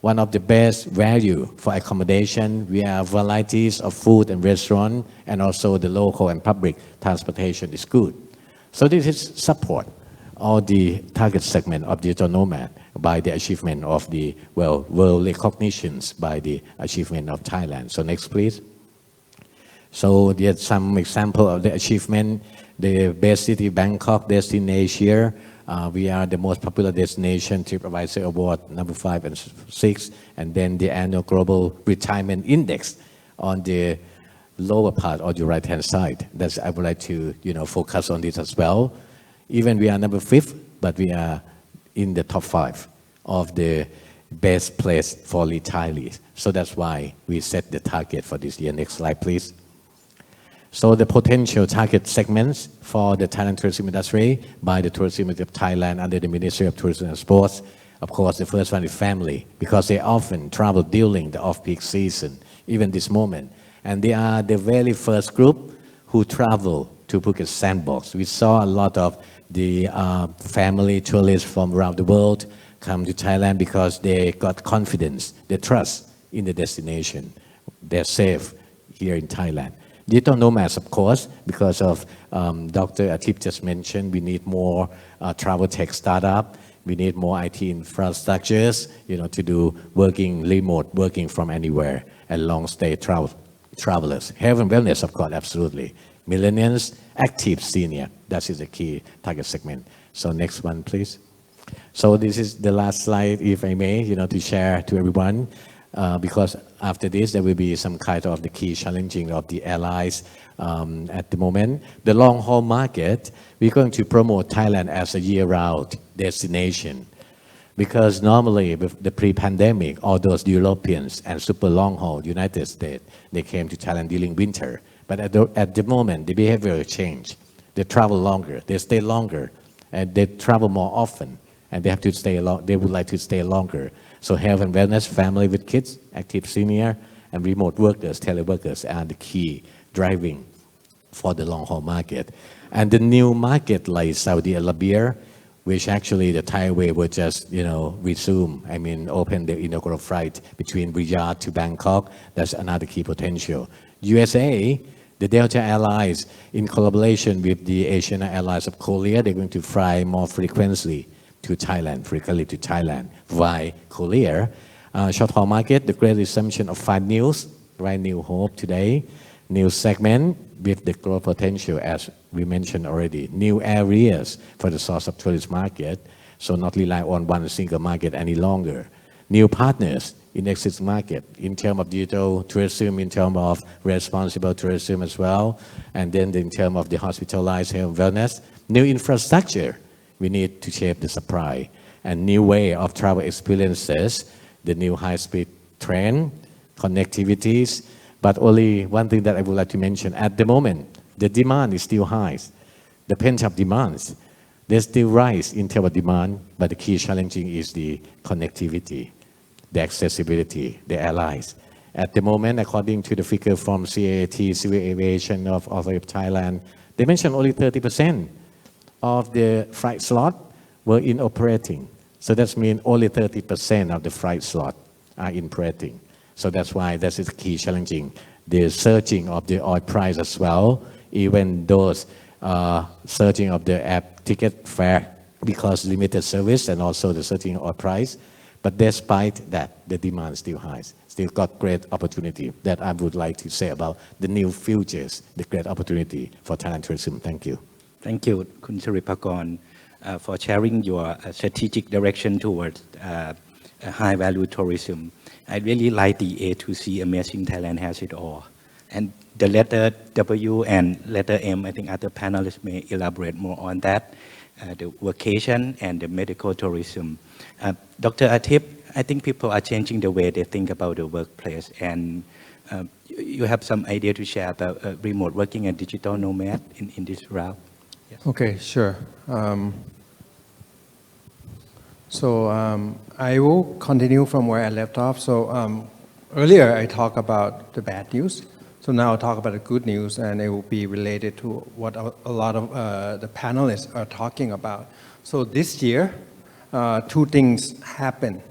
one of the best value for accommodation. We have varieties of food and restaurant, and also the local and public transportation is good. So this is support all the target segment of digital nomad by the achievement of the world recognitions by the achievement of Thailand. So next, please. So there's some example of the achievement. The best city, Bangkok, destination. We are the most popular destination, TripAdvisor Award number 5 and 6, and then the annual Global Retirement Index on the lower part of your right-hand side. That's I would like to focus on this as well. Even we are number 5th, but we are in the top 5 of the best place for retirees. So that's why we set the target for this year. Next slide, please. So the potential target segments for the Thailand tourism industry by the Tourism of Thailand under the Ministry of Tourism and Sports. Of course, the first one is family, because they often travel during the off-peak season, even this moment. And they are the very first group who travel to Phuket Sandbox. We saw a lot of the family tourists from around the world come to Thailand because they got confidence, they trust in the destination. They're safe here in Thailand. Digital nomads, of course, because of Dr. Atip just mentioned, we need more travel tech startup. We need more IT infrastructures, to do remote working from anywhere, and long stay travelers. Health and wellness, of course, absolutely. Millennials, active senior, that is the key target segment. So next one, please. So this is the last slide, if I may, to share to everyone. Because after this, there will be some kind of the key challenging of the allies at the moment. The long-haul market, we're going to promote Thailand as a year-round destination. Because normally, with the pre-pandemic, all those Europeans and super long-haul United States, they came to Thailand during winter. But at the moment, the behavior changed. They travel longer, they stay longer, and they travel more often, and they have to stay they would like to stay longer. So health and wellness, family with kids, active senior, and remote workers, teleworkers are the key driving for the long-haul market. And the new market like Saudi Arabia, which actually the Thai Airways will just, resume, open the inaugural flight between Riyadh to Bangkok. That's another key potential. USA, the Delta Airlines, in collaboration with the Asian Airlines of Korea, they're going to fly more frequently to Thailand via Korea. Short-haul market, the great resumption of 5 news, right? New Hope today. New segment with the growth potential, as we mentioned already. New areas for the source of tourist market, so not rely on one single market any longer. New partners in existing market in terms of digital tourism, in terms of responsible tourism as well, and then in terms of the hospitalized health and wellness. New infrastructure, we need to shape the supply, and new way of travel experiences, the new high-speed train, connectivities. But only one thing that I would like to mention, at the moment, the demand is still high. The pent-up demands, they still rise in terms of demand, but the key challenging is the connectivity, the accessibility, the airlines. At the moment, according to the figure from CAAT, Civil Aviation of Thailand, they mentioned only 30% of the flight slot were in operating. So that means only 30% of the flight slot are in operating. So that's why that is key challenging. The surging of the oil price as well, even those surging of the app ticket fare because limited service and also the surging oil price. But despite that, the demand is still high. Still got great opportunity that I would like to say about the new futures, the great opportunity for Thailand tourism. Thank you. Thank you, Khun Siripakorn, for sharing your strategic direction towards high-value tourism. I really like the A to C, Amazing Thailand has it all. And the letter W and letter M, I think other panelists may elaborate more on that, the vacation and the medical tourism. Dr. Atip, I think people are changing the way they think about the workplace, and you have some idea to share about remote working and digital nomad in this route? Yes. Okay, sure. I will continue from where I left off. Earlier I talked about the bad news. So now I'll talk about the good news, and it will be related to what a lot of the panelists are talking about. So this year, two things happened.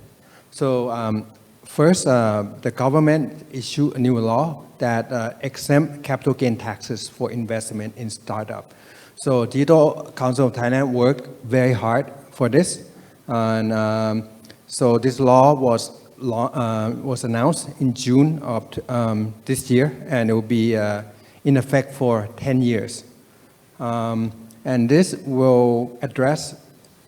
So first, the government issued a new law that exempt capital gain taxes for investment in startup. So Digital Council of Thailand worked very hard for this, and so this law was announced in June of this year, and it will be in effect for 10 years. And this will address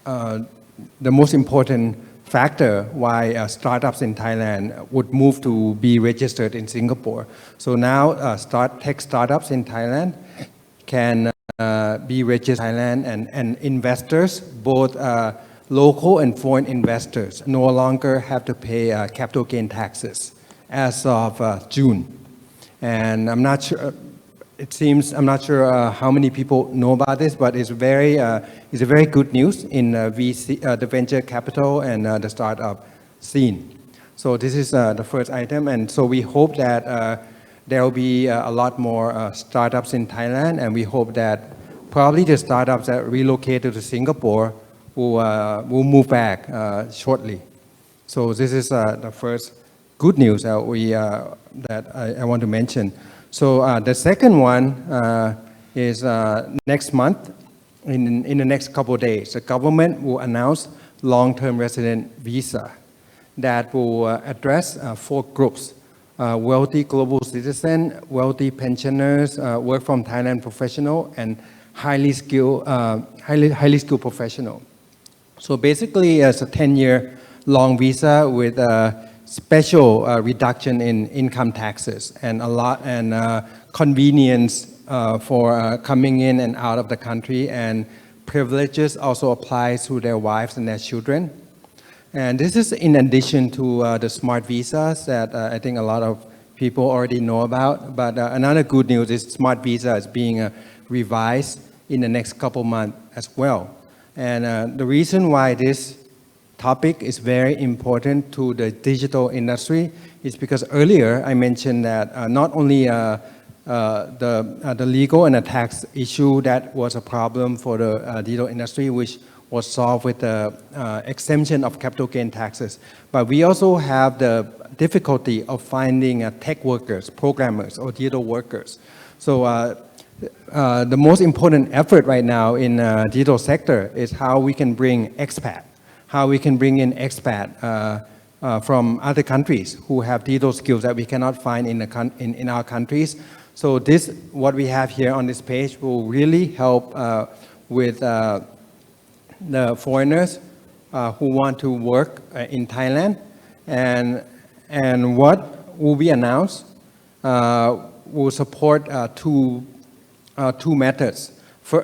the most important factor why startups in Thailand would move to be registered in Singapore. So now tech startups in Thailand can be registered in Thailand, and investors, both local and foreign investors, no longer have to pay capital gain taxes as of June. And I'm not sure, I'm not sure how many people know about this, but it's a very good news in the venture capital and the startup scene. So this is the first item, and so we hope that there will be a lot more startups in Thailand, and we hope that probably the startups that relocated to Singapore will move back shortly. So this is the first good news that I want to mention. So the second one is next month, in the next couple of days, the government will announce long-term resident visa that will address four groups: wealthy global citizen, wealthy pensioners, work from Thailand professional, and highly skilled professional. So basically, it's a 10-year long visa with a special reduction in income taxes and convenience for coming in and out of the country, and privileges also applies to their wives and their children. And this is in addition to the smart visas that I think a lot of people already know about. But another good news is smart visa is being revised in the next couple months as well. And the reason why this topic is very important to the digital industry is because earlier I mentioned that not only the legal and the tax issue that was a problem for the digital industry, which was solved with the exemption of capital gain taxes, but we also have the difficulty of finding tech workers, programmers, or digital workers. So the most important effort right now in the digital sector is how we can bring expat, how we can bring in expat from other countries who have digital skills that we cannot find in our countries. So this, what we have here on this page, will really help with the foreigners who want to work in Thailand, and what will be announced will support two methods, for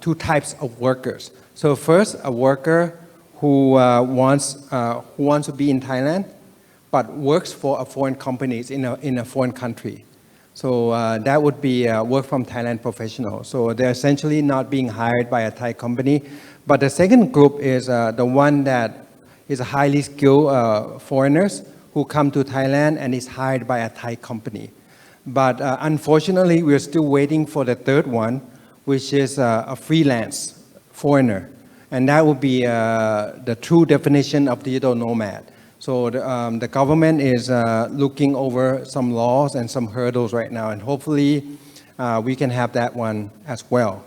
two types of workers. So first, a worker who wants to be in Thailand, but works for a foreign companies in a foreign country. So that would be work from Thailand professional. So they're essentially not being hired by a Thai company. But the second group is the one that is a highly skilled foreigners who come to Thailand and is hired by a Thai company. But unfortunately, we're still waiting for the third one, which is a freelance foreigner. And that would be the true definition of digital nomad. So the government is looking over some laws and some hurdles right now, and hopefully we can have that one as well.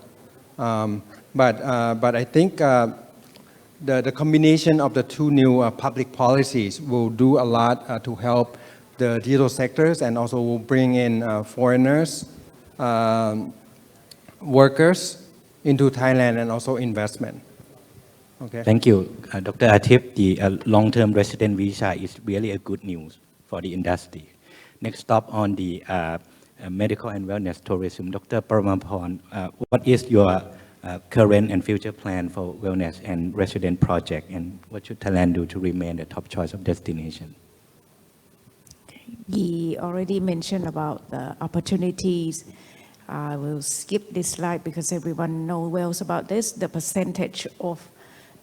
But I think the combination of the two new public policies will do a lot to help the digital sectors, and also will bring in foreigners, workers into Thailand, and also investment. Okay. Thank you, Dr. Atip. The long-term resident visa is really a good news for the industry. Next stop on the medical and wellness tourism. Dr. Poramaporn, what is your current and future plan for wellness and resident project, and what should Thailand do to remain the top choice of destination? He already mentioned about the opportunities. I will skip this slide because everyone knows well about this. The percentage of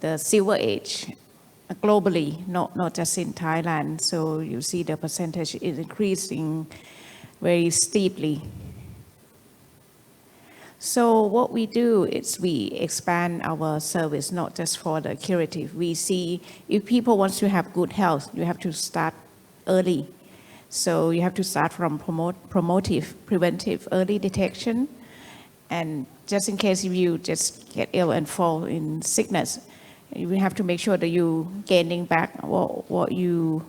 the silver age globally, not just in Thailand. So you see the percentage is increasing very steeply. So what we do is we expand our service not just for the curative. We see if people want to have good health, you have to start early. So you have to start from promotive, preventive, early detection. And just in case if you just get ill and fall in sickness, you have to make sure that you gaining back what you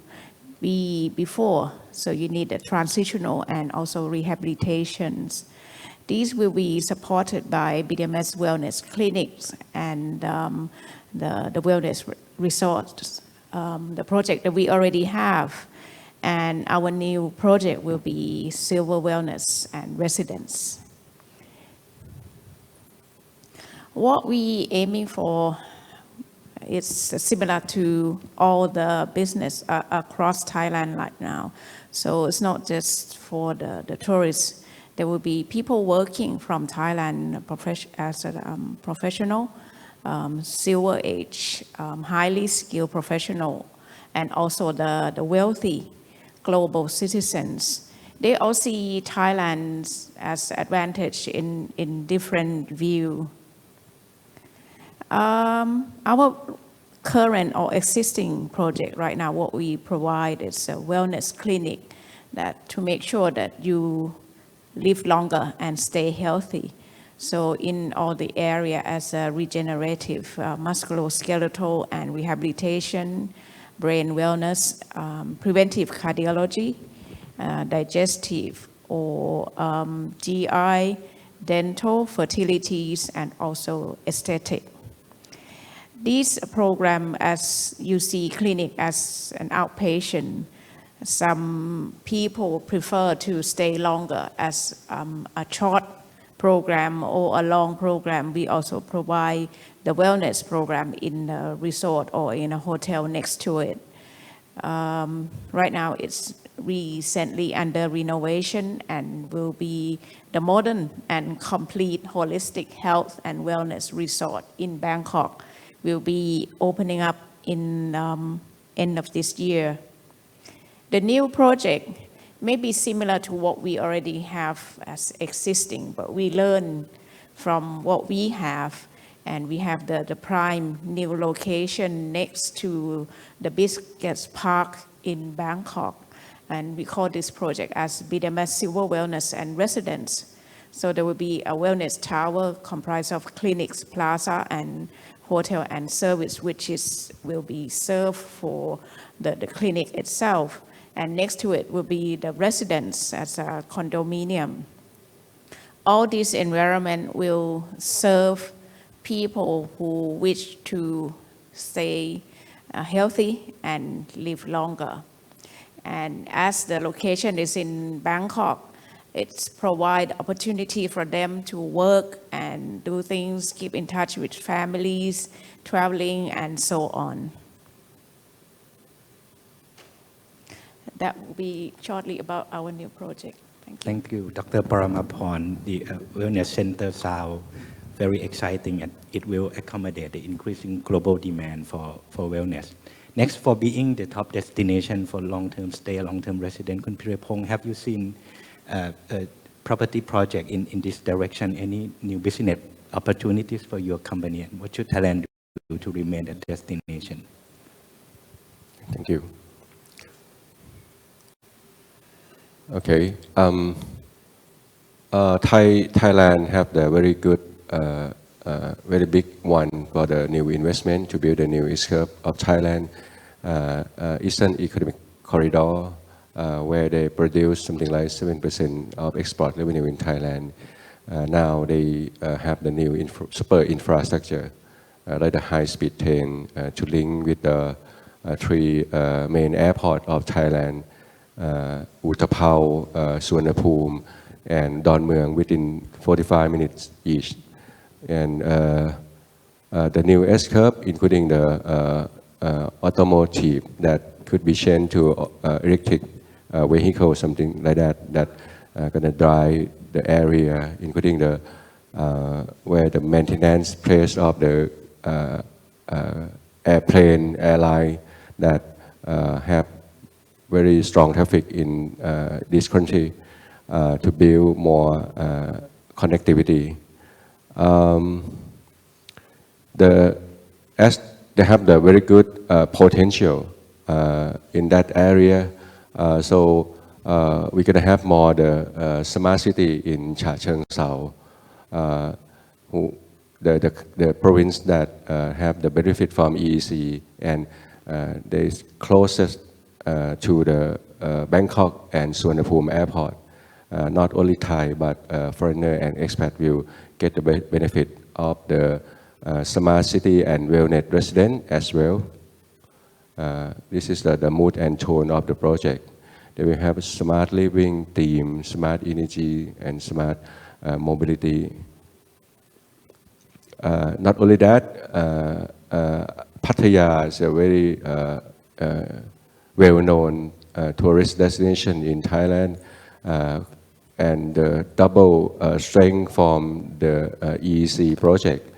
be before. So you need a transitional and also rehabilitations. These will be supported by BDMS wellness clinics and the wellness resorts, the project that we already have. And our new project will be Silver Wellness and Residence. What we aiming for is similar to all the business across Thailand right now. So it's not just for the tourists. There will be people working from Thailand as a professional, silver age, highly skilled professional, and also the wealthy global citizens. They all see Thailand as advantage in different view. Our current or existing project right now, what we provide is a wellness clinic that to make sure that you live longer and stay healthy. So in all the area as a regenerative, musculoskeletal and rehabilitation, brain wellness, preventive cardiology, digestive or GI, dental, fertilities, and also aesthetic. This program, as you see clinic as an outpatient, some people prefer to stay longer as a short program or a long program. We also provide the wellness program in a resort or in a hotel next to it. Right now it's recently under renovation and will be the modern and complete holistic health and wellness resort in Bangkok. Will be opening up in end of this year. The new project may be similar to what we already have as existing, but we learn from what we have, and we have the prime new location next to the biggest park in Bangkok, and we call this project as BDMS Silver Wellness and Residence. So there will be a wellness tower comprised of clinics, plaza, and hotel and service, which will be served for the clinic itself. And next to it will be the residence as a condominium. All this environment will serve people who wish to stay healthy and live longer. And as the location is in Bangkok, it's provide opportunity for them to work and do things, keep in touch with families, traveling, and so on. That will be shortly about our new project. Thank you. Thank you, Dr. Poramaporn. The Wellness Center sounds very exciting, and it will accommodate the increasing global demand for wellness. Next, for being the top destination for long-term stay, long-term resident, Kun Peerapong, have you seen a property project in this direction? Any new business opportunities for your company, and what should Thailand do to remain a destination? Thank you. Okay. Thailand have the very good, very big one for the new investment to build a new S-curve of Thailand, Eastern Economic Corridor, where they produce something like 7% of export revenue in Thailand. Now they have the new super infrastructure, like the high-speed train to link with the three main airports of Thailand, Utapao, Suvarnabhumi, and Dongmueang within 45 minutes each. And the new S-curve, including the automotive that could be changed to electric vehicle, something like that gonna drive the area, including the where the maintenance place of the airline that have very strong traffic in this country. to build more connectivity. As they have the very good potential in that area, so we're going to have more the smart city in Chhatchengsao, the province that have the benefit from EEC, and they closest to the Bangkok and Suvarnabhumi airport. Not only Thai but foreigner and expat will get the benefit of the smart city and wellness resident as well. This is the mood and tone of the project. They will have a smart living theme, smart energy, and smart mobility. Not only that, Pattaya is a very well-known tourist destination in Thailand, and the double strength from the EEC project.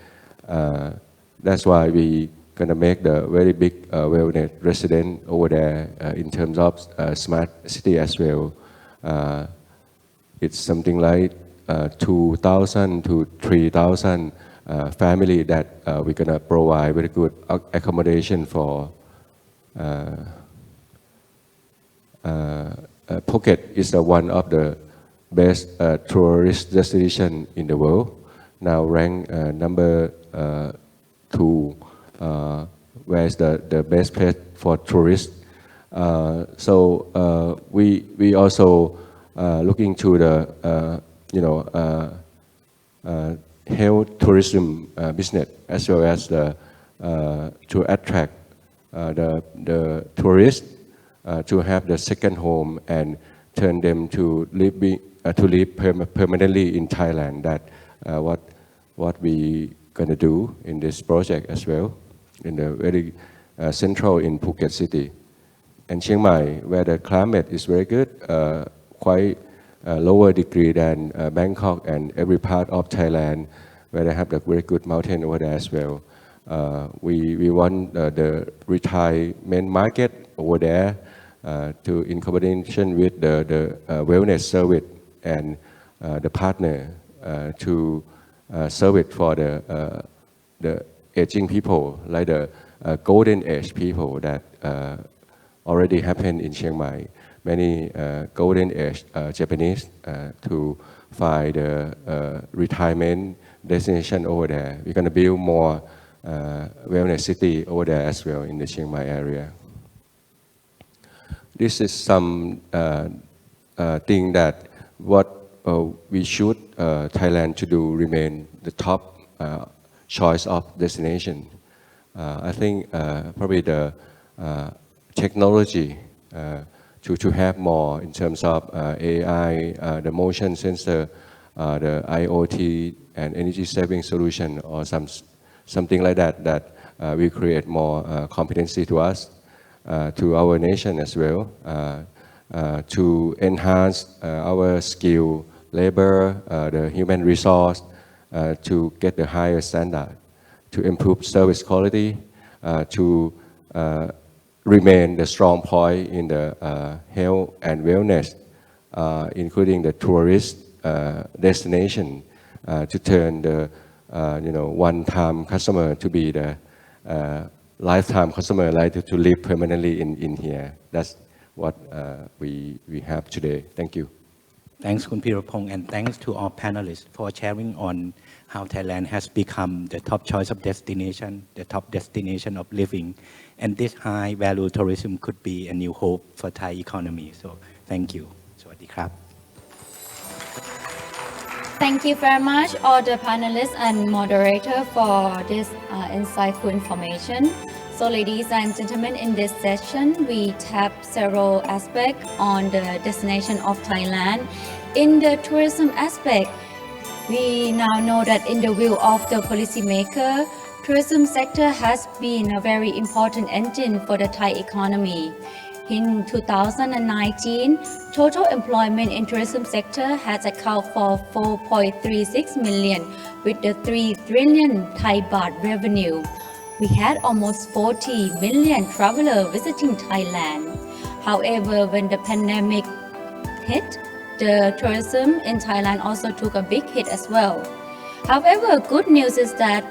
That's why we going to make the very big wellness resident over there in terms of smart city as well. It's something like 2,000 to 3,000 family that we're going to provide very good accommodation for. Phuket is one of the best tourist destination in the world, now ranked number 2, where is the best place for tourists. So we also looking to the health tourism business, as well as to attract the tourists to have the second home and turn them to live permanently in Thailand. That what we going to do in this project as well, in the very central in Phuket City. And Chiang Mai, where the climate is very good, quite lower degree than Bangkok and every part of Thailand, where they have the very good mountain over there as well. We want the retirement market over there to, in combination with the wellness service and the partner to service for the aging people, like the golden age people that already happened in Chiang Mai. Many golden age Japanese to find the retirement destination over there. We're going to build more wellness city over there as well in the Chiang Mai area. This is some thing that what we should Thailand to do remain the top choice of destination. I think probably the technology to have more in terms of AI, the motion sensor, the IoT and energy saving solution, or something like that will create more competency to us, to our nation as well, to enhance our skill, labor, the human resource, to get the higher standard, to improve service quality, to remain the strong point in the health and wellness, including the tourist destination, to turn the one-time customer to be the lifetime customer, like to live permanently in here. That's what we have today. Thank you. Thanks, Kun Peerapong, and thanks to all panelists for sharing on how Thailand has become the top choice of destination, the top destination of living, and this high-value tourism could be a new hope for Thai economy. So, thank you. สวัสดีครับ Thank you very much, all the panelists and moderator, for this insightful information. So, ladies and gentlemen, in this session, we tap several aspects on the destination of Thailand. In the tourism aspect, we now know that in the view of the policymaker, tourism sector has been a very important engine for the Thai economy. In 2019, total employment in tourism sector has accounted for 4.36 million with the 3 trillion Thai baht revenue. We had almost 40 million travelers visiting Thailand. However, when the pandemic hit, the tourism in Thailand also took a big hit as well. However, good news is that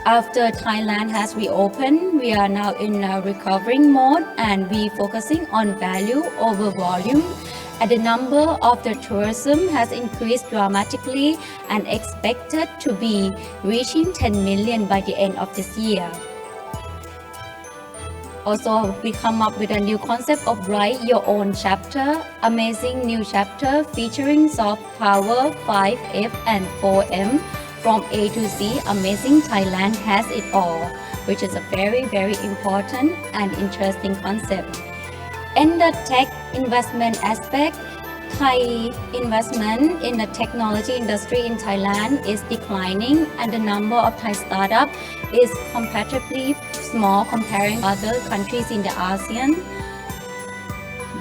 after Thailand has reopened, we are now in a recovering mode and we focusing on value over volume. And the number of the tourism has increased dramatically and expected to be reaching 10 million by the end of this year. Also, we come up with a new concept of write your own chapter, amazing new chapter featuring soft power 5F and 4M from A to Z. Amazing Thailand has it all, which is a very important and interesting concept. In the tech investment aspect, Thai investment in the technology industry in Thailand is declining and the number of Thai startups is comparatively small comparing other countries in the ASEAN.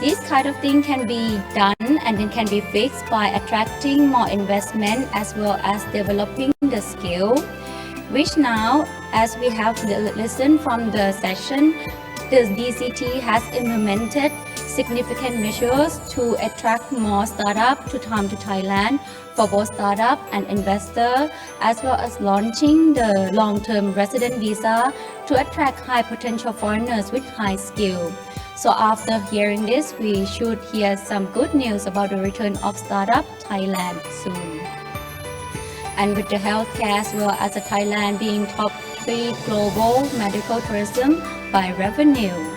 This kind of thing can be done and it can be fixed by attracting more investment as well as developing the skill, which now, as we have listened from the session, the DCT has implemented significant measures to attract more startups to come to Thailand for both startup and investor, as well as launching the long-term resident visa to attract high potential foreigners with high skill. So after hearing this, we should hear some good news about the return of startup Thailand soon. And with the healthcare as well as Thailand being top 3 global medical tourism by revenue.